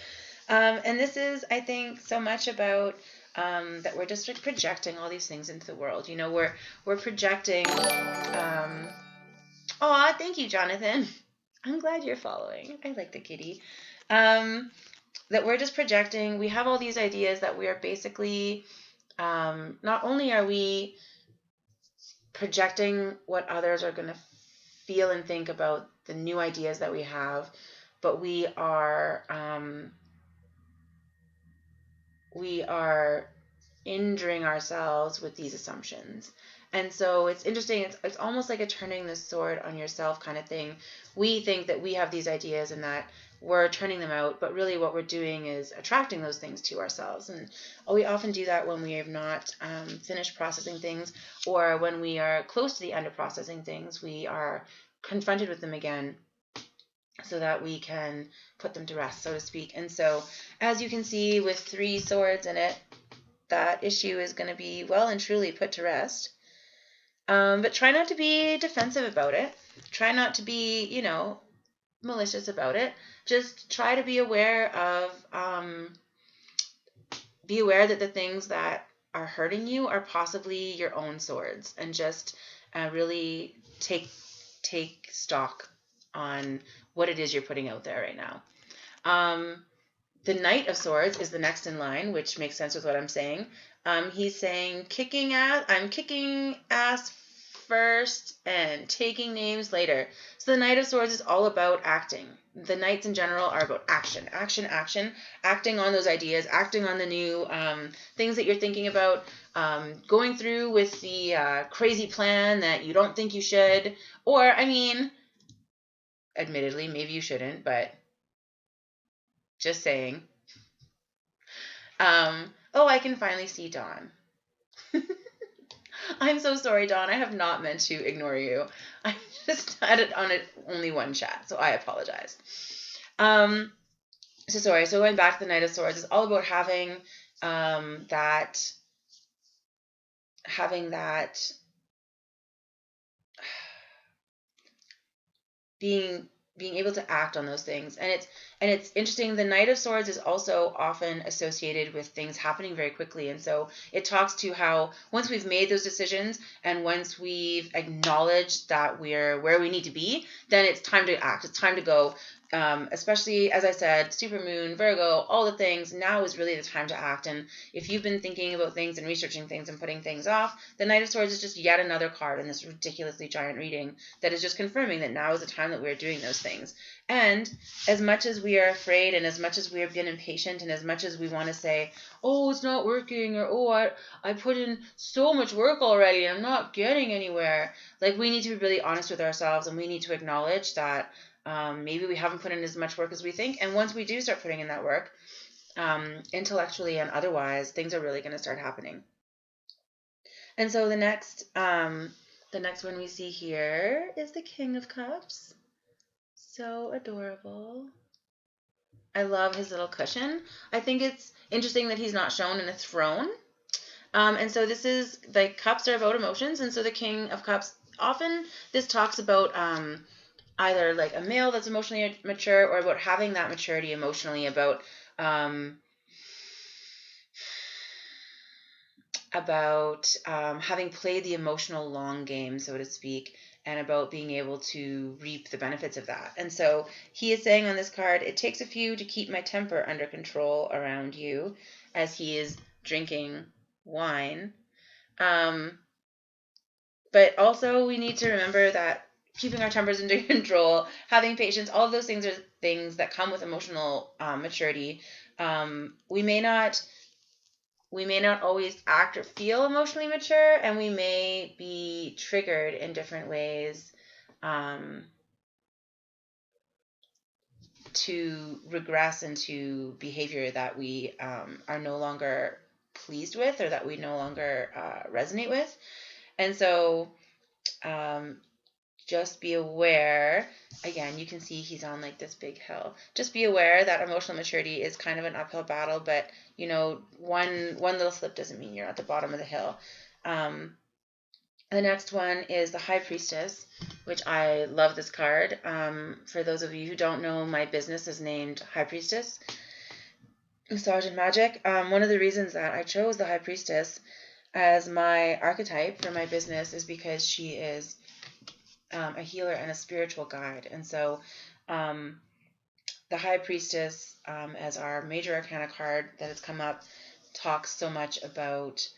and this is, I think, so much about that we're just like projecting all these things into the world. You know, we're projecting. Aw, thank you, Jonathan. I'm glad you're following. I like the kitty. That we're just projecting. We have all these ideas that we are basically, not only are we projecting what others are going to feel and think about the new ideas that we have, but we are injuring ourselves with these assumptions. And so it's interesting. It's almost like a turning the sword on yourself kind of thing. We think that we have these ideas and that we're turning them out, but really what we're doing is attracting those things to ourselves. And we often do that when we have not finished processing things, or when we are close to the end of processing things, we are confronted with them again so that we can put them to rest, so to speak. And so, as you can see, with 3 swords in it, that issue is going to be well and truly put to rest. But try not to be defensive about it. Try not to be, malicious about it. Just try to be aware of, be aware that the things that are hurting you are possibly your own swords, and just really take stock on what it is you're putting out there right now. The Knight of Swords is the next in line, which makes sense with what I'm saying. He's saying I'm kicking ass first and taking names later. So the Knight of Swords is all about acting. The Knights in general are about action, action, action, acting on those ideas, acting on the new things that you're thinking about, going through with the crazy plan that you don't think you should, or, I mean, admittedly, maybe you shouldn't, but just saying. Oh, I can finally see Dawn. I'm so sorry, Dawn. I have not meant to ignore you. I just had it on only one chat, so I apologize. So sorry. So going back to the Knight of Swords, it's all about having that being able to act on those things. And it's interesting, the Knight of Swords is also often associated with things happening very quickly. And so it talks to how once we've made those decisions and once we've acknowledged that we're where we need to be, then it's time to act. It's time to go. Especially, as I said, Supermoon, Virgo, all the things, now is really the time to act. And if you've been thinking about things and researching things and putting things off, the Knight of Swords is just yet another card in this ridiculously giant reading that is just confirming that now is the time that we're doing those things. And as much as we are afraid, and as much as we have been impatient, and as much as we want to say, oh, it's not working, or oh, I put in so much work already and I'm not getting anywhere, like, we need to be really honest with ourselves, and we need to acknowledge that maybe we haven't put in as much work as we think. And once we do start putting in that work, intellectually and otherwise, things are really going to start happening. And so the next one we see here is the King of Cups. So adorable. I love his little cushion. I think it's interesting that he's not shown in a throne. And so this is, like, cups are about emotions. And so the King of Cups, often this talks about either like a male that's emotionally mature, or about having that maturity emotionally, about having played the emotional long game, so to speak, and about being able to reap the benefits of that. And so he is saying on this card, it takes a few to keep my temper under control around you, as he is drinking wine. But also we need to remember that keeping our tempers under control, having patience, all of those things are things that come with emotional maturity. We may not always act or feel emotionally mature, and we may be triggered in different ways to regress into behavior that we are no longer pleased with, or that we no longer resonate with. And so just be aware, again, you can see he's on like this big hill. Just be aware that emotional maturity is kind of an uphill battle, but one little slip doesn't mean you're at the bottom of the hill. The next one is the High Priestess, which I love this card. For those of you who don't know, my business is named High Priestess Massage and Magic. One of the reasons that I chose the High Priestess as my archetype for my business is because she is a healer and a spiritual guide. And so the High Priestess, as our major arcana card that has come up, talks so much about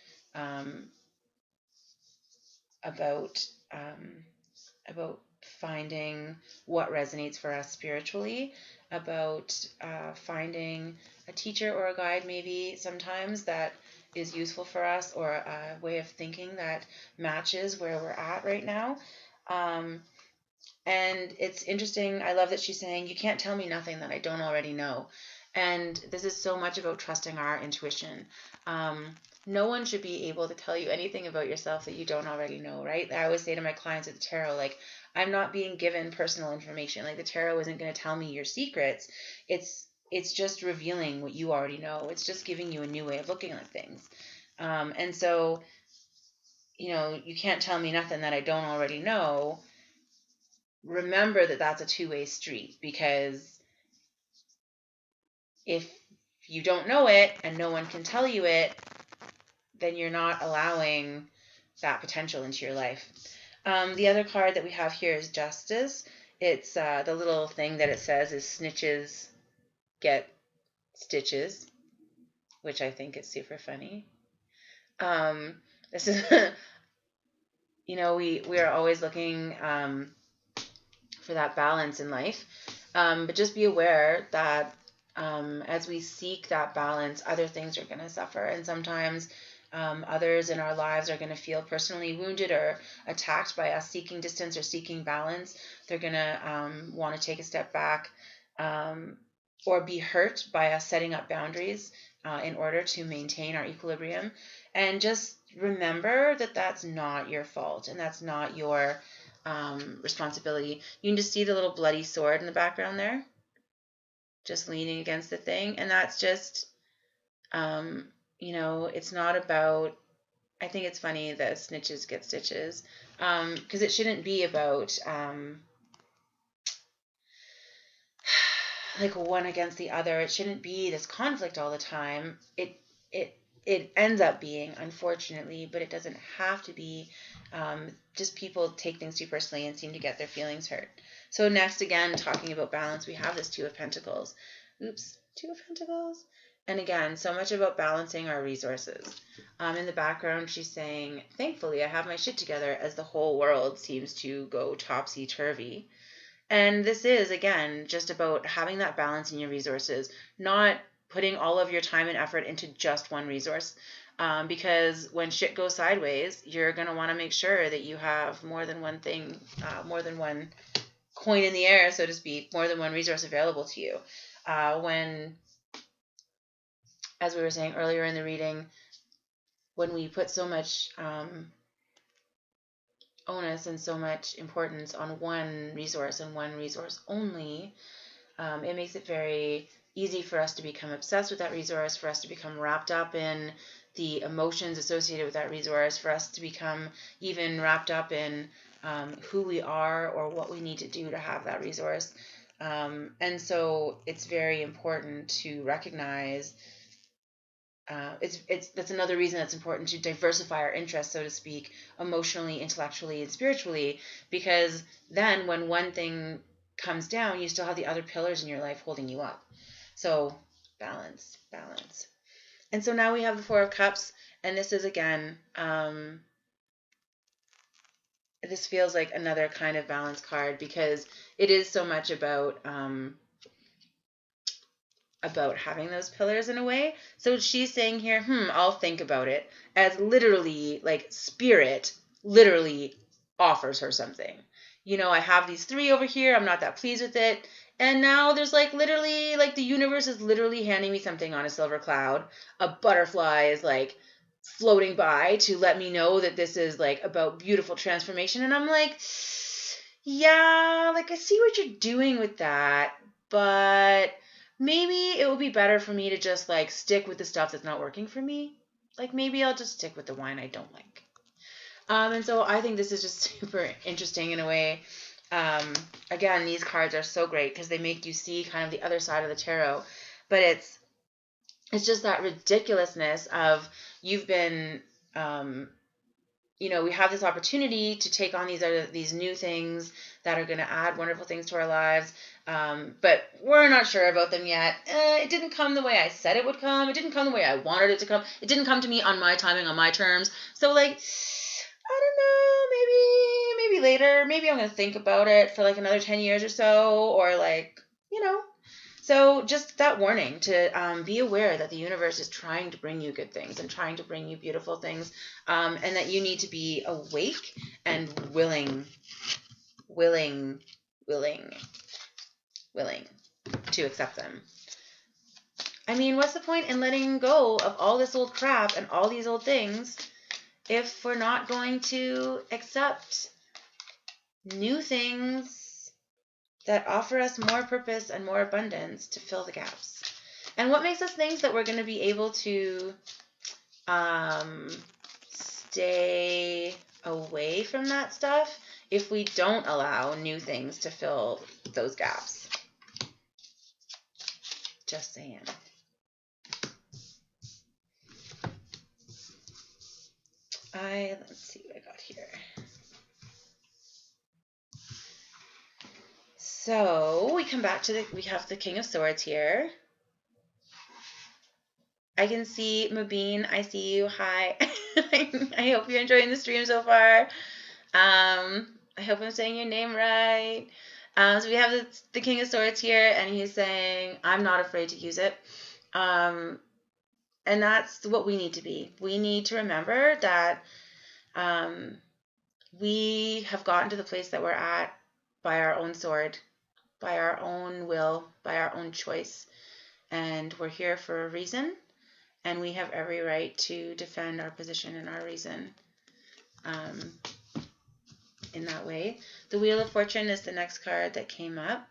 finding what resonates for us spiritually, about finding a teacher or a guide maybe sometimes that is useful for us, or a way of thinking that matches where we're at right now. And it's interesting. I love that she's saying, you can't tell me nothing that I don't already know. And this is so much about trusting our intuition. No one should be able to tell you anything about yourself that you don't already know, right? I always say to my clients at the tarot, like, I'm not being given personal information. Like, the tarot isn't going to tell me your secrets. It's just revealing what you already know. It's just giving you a new way of looking at things. And so, you can't tell me nothing that I don't already know. remember that that's a two-way street, because if you don't know it and no one can tell you it, then you're not allowing that potential into your life. The other card that we have here is Justice. It's the little thing that it says is snitches get stitches, which I think is super funny. This is, we are always looking for that balance in life. But just be aware that as we seek that balance, other things are going to suffer. And sometimes others in our lives are going to feel personally wounded or attacked by us seeking distance or seeking balance. They're going to want to take a step back or be hurt by us setting up boundaries in order to maintain our equilibrium. And just remember that that's not your fault and that's not your responsibility. You can just see the little bloody sword in the background there, just leaning against the thing. And that's just, it's not about, I think it's funny that snitches get stitches, because it shouldn't be about like one against the other. It shouldn't be this conflict all the time. It ends up being, unfortunately, but it doesn't have to be. Just people take things too personally and seem to get their feelings hurt. So next, again, talking about balance, we have this Two of Pentacles. Two of Pentacles. And again, so much about balancing our resources. In the background, she's saying, thankfully, I have my shit together as the whole world seems to go topsy-turvy. And this is, again, just about having that balance in your resources, not putting all of your time and effort into just one resource. Because when shit goes sideways, you're going to want to make sure that you have more than one thing, more than one coin in the air, so to speak, more than one resource available to you. When, as we were saying earlier in the reading, when we put so much onus and so much importance on one resource and one resource only, it makes it very easy for us to become obsessed with that resource, for us to become wrapped up in the emotions associated with that resource, for us to become even wrapped up in who we are or what we need to do to have that resource. And so it's very important to recognize that's another reason it's important to diversify our interests, so to speak, emotionally, intellectually, and spiritually, because then when one thing comes down, you still have the other pillars in your life holding you up. So balance. And so now we have the Four of Cups, and this is, again, this feels like another kind of balance card, because it is so much about having those pillars in a way. So she's saying here, I'll think about it, as literally, like, spirit literally offers her something. I have these three over here. I'm not that pleased with it. And now there's literally, the universe is literally handing me something on a silver cloud. A butterfly is floating by to let me know that this is about beautiful transformation. And I'm like, yeah, I see what you're doing with that, but maybe it would be better for me to just stick with the stuff that's not working for me. Maybe I'll just stick with the wine I don't like. And so I think this is just super interesting in a way. Again, these cards are so great because they make you see kind of the other side of the tarot. But it's just that ridiculousness of you've been, we have this opportunity to take on these new things that are going to add wonderful things to our lives. But we're not sure about them yet. It didn't come the way I said it would come. It didn't come the way I wanted it to come. It didn't come to me on my timing, on my terms. So I don't know, maybe later. Maybe I'm going to think about it for another 10 years or so, or So just that warning to be aware that the universe is trying to bring you good things and trying to bring you beautiful things, and that you need to be awake and willing to accept them. I mean, what's the point in letting go of all this old crap and all these old things if we're not going to accept new things that offer us more purpose and more abundance to fill the gaps? And what makes us think that we're going to be able to stay away from that stuff if we don't allow new things to fill those gaps. Just saying. Let's see what I got here. So we come back to we have the King of Swords here. I can see Mubin. I see you. Hi. I hope you're enjoying the stream so far. I hope I'm saying your name right. So we have the King of Swords here, and he's saying, I'm not afraid to use it. And that's what we need to be. We need to remember that we have gotten to the place that we're at by our own sword, by our own will, by our own choice. And we're here for a reason, and we have every right to defend our position and our reason in that way. The Wheel of Fortune is the next card that came up.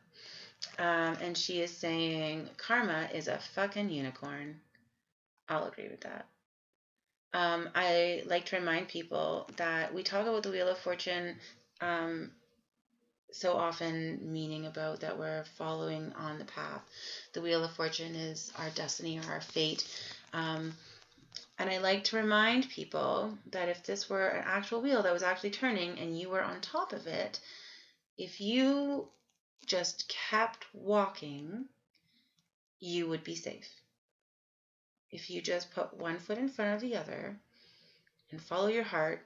And she is saying, karma is a fucking unicorn. I'll agree with that. I like to remind people that we talk about the Wheel of Fortune so often, meaning about that we're following on the path. The Wheel of Fortune is our destiny or our fate. And I like to remind people that if this were an actual wheel that was actually turning and you were on top of it, if you just kept walking, you would be safe. If you just put one foot in front of the other and follow your heart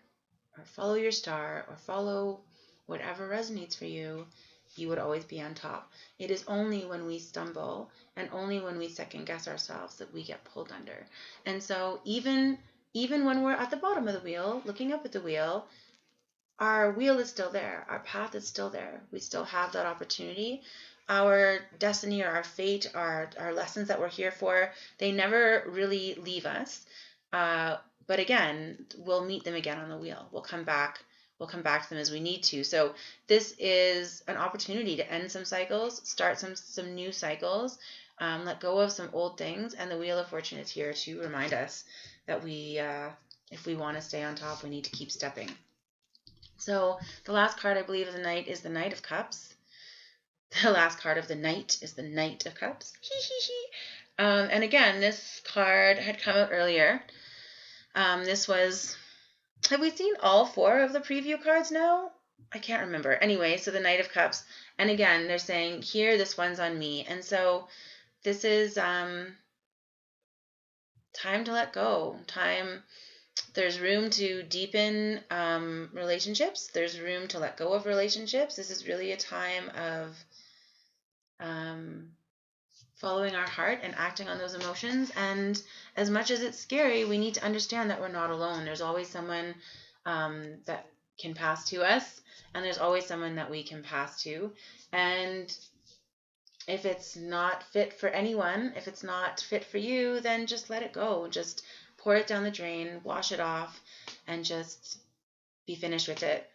or follow your star or follow whatever resonates for you, you would always be on top. It is only when we stumble and only when we second guess ourselves that we get pulled under. And so even when we're at the bottom of the wheel, looking up at the wheel, our wheel is still there. Our path is still there. We still have that opportunity. Our destiny or our fate, our lessons that we're here for, they never really leave us. But again, we'll meet them again on the wheel. We'll come back to them as we need to. So this is an opportunity to end some cycles, start some new cycles, let go of some old things. And the Wheel of Fortune is here to remind us that we, if we want to stay on top, we need to keep stepping. So the last card, I believe, of the night is the Knight of Cups. The last card of the night is the Knight of Cups. And again, this card had come out earlier. This was... Have we seen all 4 of the preview cards now? I can't remember. Anyway, so the Knight of Cups. And again, they're saying, here, this one's on me. And so this is time to let go. There's room to deepen relationships. There's room to let go of relationships. This is really a time of following our heart and acting on those emotions. And as much as it's scary, we need to understand that we're not alone. There's always someone that can pass to us, and there's always someone that we can pass to. And if it's not fit for anyone, if it's not fit for you, then just let it go. Just pour it down the drain, wash it off, and just be finished with it.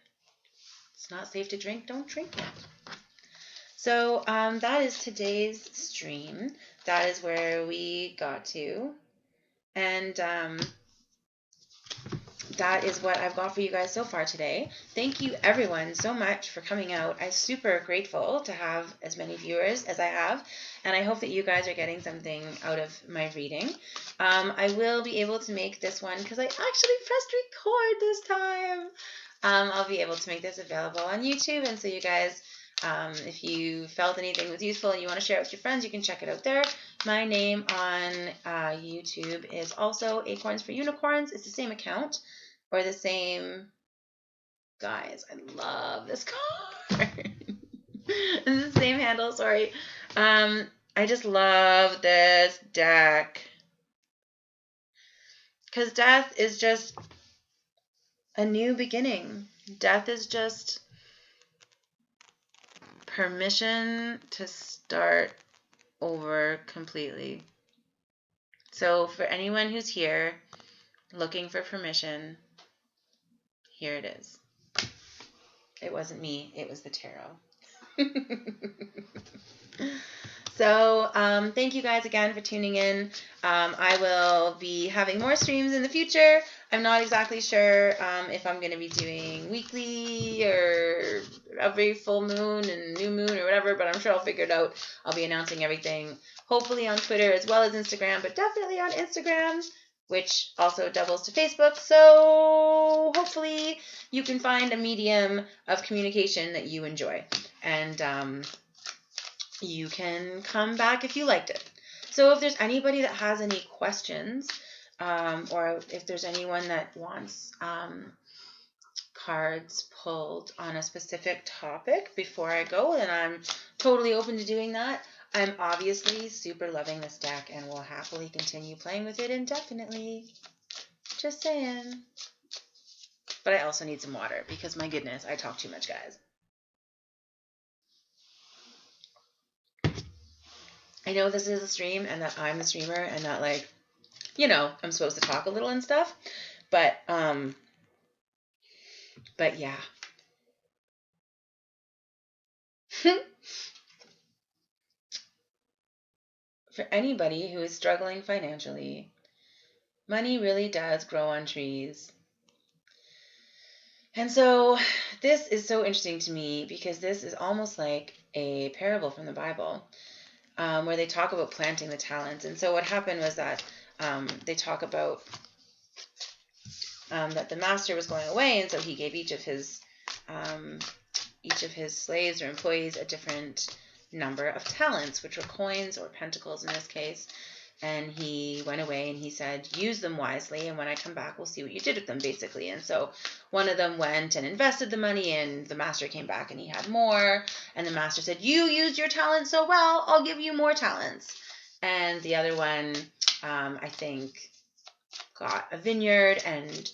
It's not safe to drink, don't drink it. So that is today's stream. That is where we got to. And that is what I've got for you guys so far today. Thank you everyone so much for coming out. I'm super grateful to have as many viewers as I have. And I hope that you guys are getting something out of my reading. I will be able to make this one because I actually pressed record this time. I'll be able to make this available on YouTube. And so you guys... if you felt anything was useful and you want to share it with your friends, you can check it out there. My name on YouTube is also Acorns for Unicorns. It's the same account or the same... Guys, I love this card. It's the same handle, sorry. I just love this deck. Because death is just a new beginning. Death is just... permission to start over completely. So for anyone who's here looking for permission, here it is. It wasn't me, it was the tarot. So thank you guys again for tuning in. I will be having more streams in the future. I'm not exactly sure if I'm going to be doing weekly or every full moon and new moon or whatever, but I'm sure I'll figure it out. I'll be announcing everything, hopefully on Twitter as well as Instagram, but definitely on Instagram, which also doubles to Facebook. So hopefully you can find a medium of communication that you enjoy. And you can come back if you liked it. So if there's anybody that has any questions, or if there's anyone that wants cards pulled on a specific topic before I go, then I'm totally open to doing that. I'm obviously super loving this deck and will happily continue playing with it indefinitely. Just saying. But I also need some water because, my goodness, I talk too much, guys. I know this is a stream and that I'm the streamer and that, like, you know, I'm supposed to talk a little and stuff, but yeah. For anybody who is struggling financially, money really does grow on trees. And so this is so interesting to me because this is almost like a parable from the Bible, where they talk about planting the talents. And so what happened was that they talk about that the master was going away, and so he gave each of his slaves or employees a different number of talents, which were coins or pentacles in this case. And he went away and he said, use them wisely, and when I come back, we'll see what you did with them, basically. And so one of them went and invested the money, and the master came back and he had more. And the master said, you used your talent so well, I'll give you more talents. And the other one, I think, got a vineyard and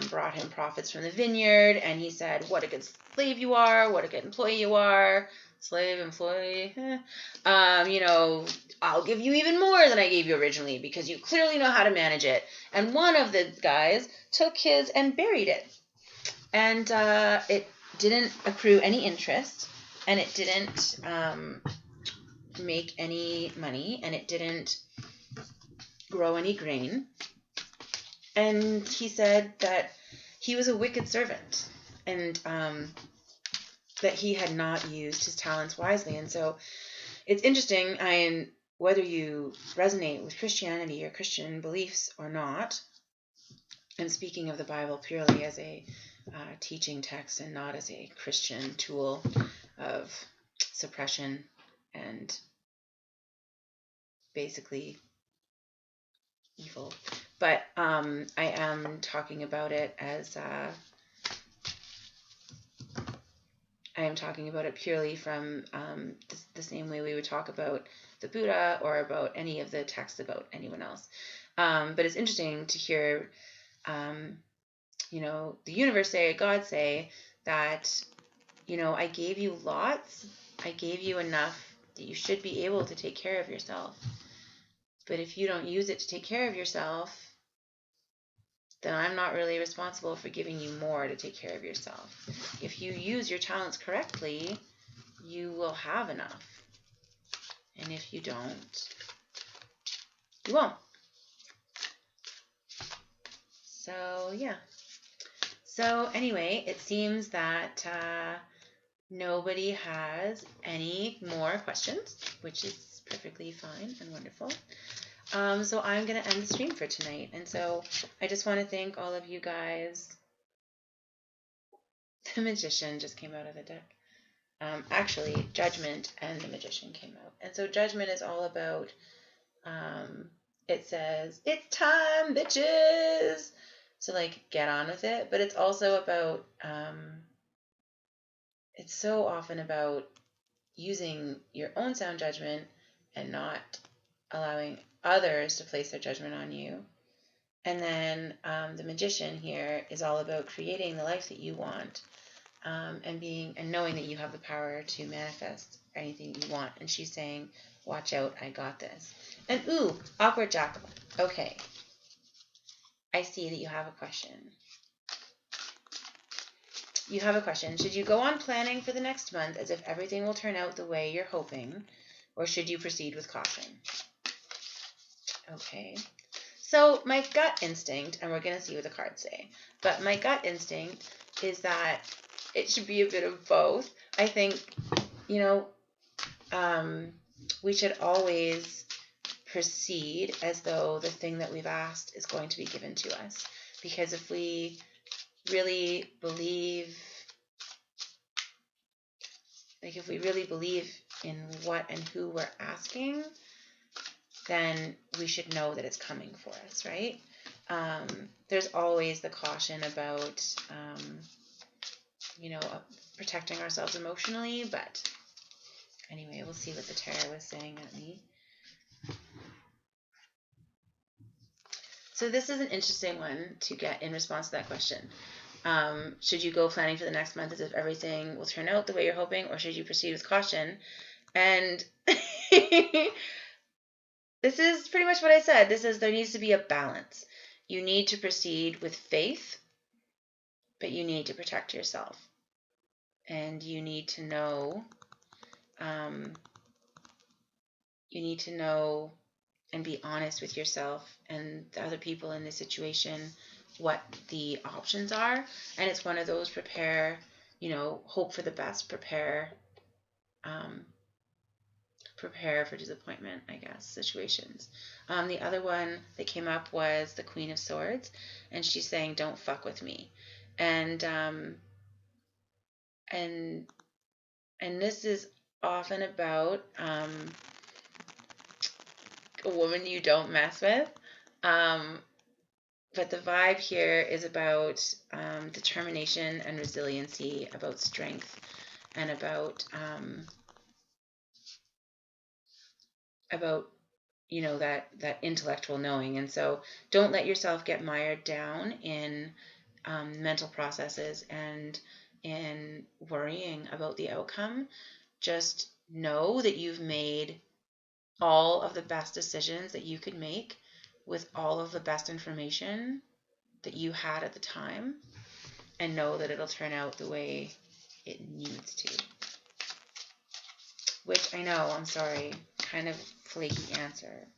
brought him profits from the vineyard. And he said, what a good slave you are, what a good employee you are. Slave, employee, you know, I'll give you even more than I gave you originally because you clearly know how to manage it. And one of the guys took his and buried it. And it didn't accrue any interest, and it didn't make any money, and it didn't grow any grain. And he said that he was a wicked servant, and that he had not used his talents wisely. And so it's interesting, whether you resonate with Christianity or Christian beliefs or not, and speaking of the Bible purely as a teaching text and not as a Christian tool of suppression and basically evil. But I am talking about it as I am talking about it purely from the same way we would talk about the Buddha or about any of the texts about anyone else. But it's interesting to hear, you know, the universe say, God say that, you know, I gave you lots. I gave you enough that you should be able to take care of yourself. But if you don't use it to take care of yourself, then I'm not really responsible for giving you more to take care of yourself. If you use your talents correctly, you will have enough. And if you don't, you won't. So, yeah. So, anyway, it seems that nobody has any more questions, which is perfectly fine and wonderful. So I'm going to end the stream for tonight. And so I just want to thank all of you guys. The Magician just came out of the deck. Actually, Judgment and the Magician came out. And so Judgment is all about, it says, it's time, bitches. So, like, get on with it. But it's also about, it's so often about using your own sound judgment and not allowing others to place their judgment on you. And then the Magician here is all about creating the life that you want, and knowing that you have the power to manifest anything you want. And she's saying, watch out, I got this. And ooh, Awkward Jackal. Okay. I see that you have a question. You have a question. Should you go on planning for the next month as if everything will turn out the way you're hoping? or should you proceed with caution? Okay. So my gut instinct, and we're going to see what the cards say, but my gut instinct is that it should be a bit of both. I think, you know, we should always proceed as though the thing that we've asked is going to be given to us. Because if we really believe, if we really believe in what and who we're asking, then we should know that it's coming for us, right? There's always the caution about, protecting ourselves emotionally, but anyway, we'll see what the tarot was saying at me. So this is an interesting one to get in response to that question. Should you go planning for the next month as if everything will turn out the way you're hoping, or should you proceed with caution? And this is pretty much what I said. There needs to be a balance. You need to proceed with faith, but you need to protect yourself. And you need to know, and be honest with yourself and the other people in the situation what the options are. And it's one of those hope for the best, prepare for disappointment, I guess, situations. The other one that came up was the Queen of Swords, and she's saying, don't fuck with me. And this is often about a woman you don't mess with. But the vibe here is about determination and resiliency, about strength, and about that intellectual knowing. And so don't let yourself get mired down in mental processes and in worrying about the outcome. Just know that you've made all of the best decisions that you could make with all of the best information that you had at the time, and know that it'll turn out the way it needs to. Which I know, I'm sorry, kind of flaky answer.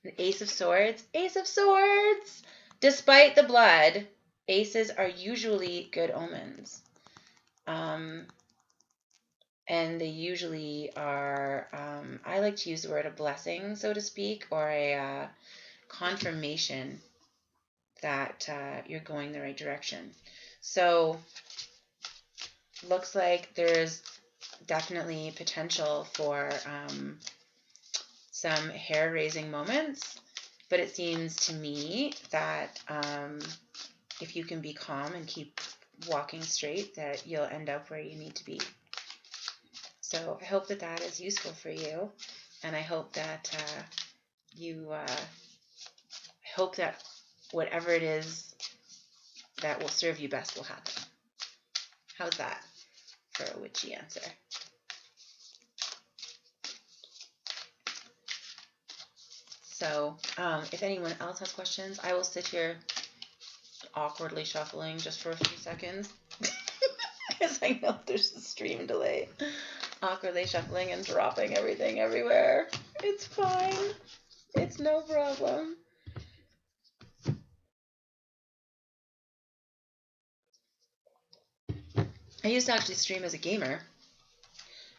The Ace of Swords. Ace of Swords! Despite the blood, aces are usually good omens. And they usually are, I like to use the word a blessing, so to speak, or a confirmation that you're going the right direction. So looks like there's definitely potential for some hair-raising moments, but it seems to me that if you can be calm and keep walking straight, that you'll end up where you need to be. So I hope that is useful for you, and I hope that hope that whatever it is that will serve you best will happen. How's that for a witchy answer? So if anyone else has questions, I will sit here awkwardly shuffling just for a few seconds because I know there's a stream delay. Awkwardly shuffling and dropping everything everywhere. It's fine. It's no problem. I used to actually stream as a gamer,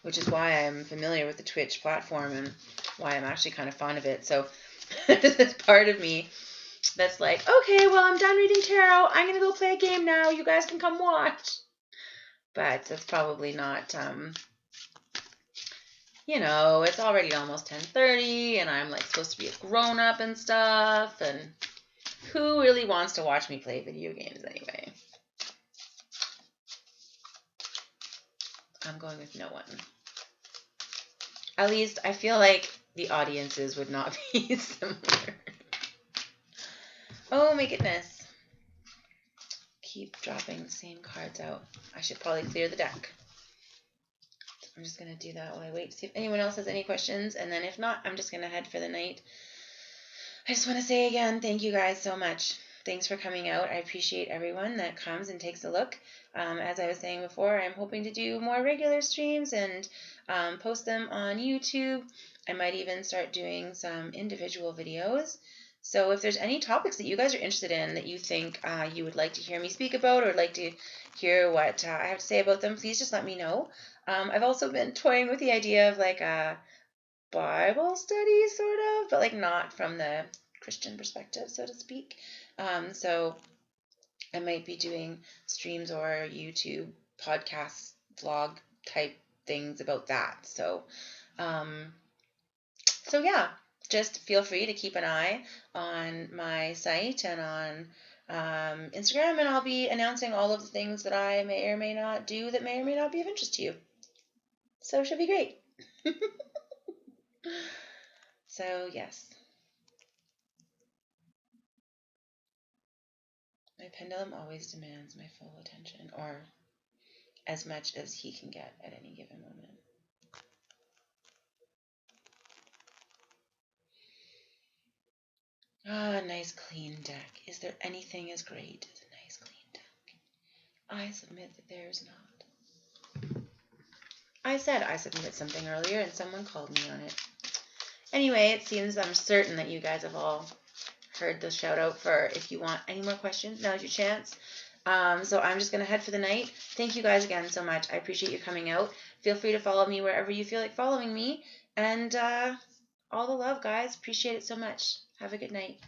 which is why I'm familiar with the Twitch platform and why I'm actually kind of fond of it. So there's this part of me that's like, okay, well, I'm done reading tarot. I'm going to go play a game now. You guys can come watch. But that's probably not, it's already almost 10:30 and I'm like supposed to be a grown-up and stuff. And who really wants to watch me play video games anyway? I'm going with no one. At least I feel like the audiences would not be similar. Oh my goodness. Keep dropping the same cards out. I should probably clear the deck. I'm just going to do that while I wait to see if anyone else has any questions. And then if not, I'm just going to head for the night. I just want to say again, thank you guys so much thanks for coming out. I appreciate everyone that comes and takes a look. As I was saying before, I'm hoping to do more regular streams and post them on YouTube. I might even start doing some individual videos. So if there's any topics that you guys are interested in that you think you would like to hear me speak about or would like to hear what I have to say about them, please just let me know. I've also been toying with the idea of like a Bible study, sort of, but like not from the Christian perspective, so to speak. So I might be doing streams or YouTube podcast vlog type things about that. So yeah, just feel free to keep an eye on my site and on Instagram, and I'll be announcing all of the things that I may or may not do that may or may not be of interest to you. So it should be great. So yes. My pendulum always demands my full attention, or as much as he can get at any given moment. Ah, nice clean deck. Is there anything as great as a nice clean deck? I submit that there is not. I said I submit something earlier and someone called me on it. Anyway, it seems I'm certain that you guys have all heard the shout out for if you want any more questions, now's your chance. So I'm just going to head for the night. Thank you guys again so much. I appreciate you coming out. Feel free to follow me wherever you feel like following me. And all the love, guys. Appreciate it so much. Have a good night.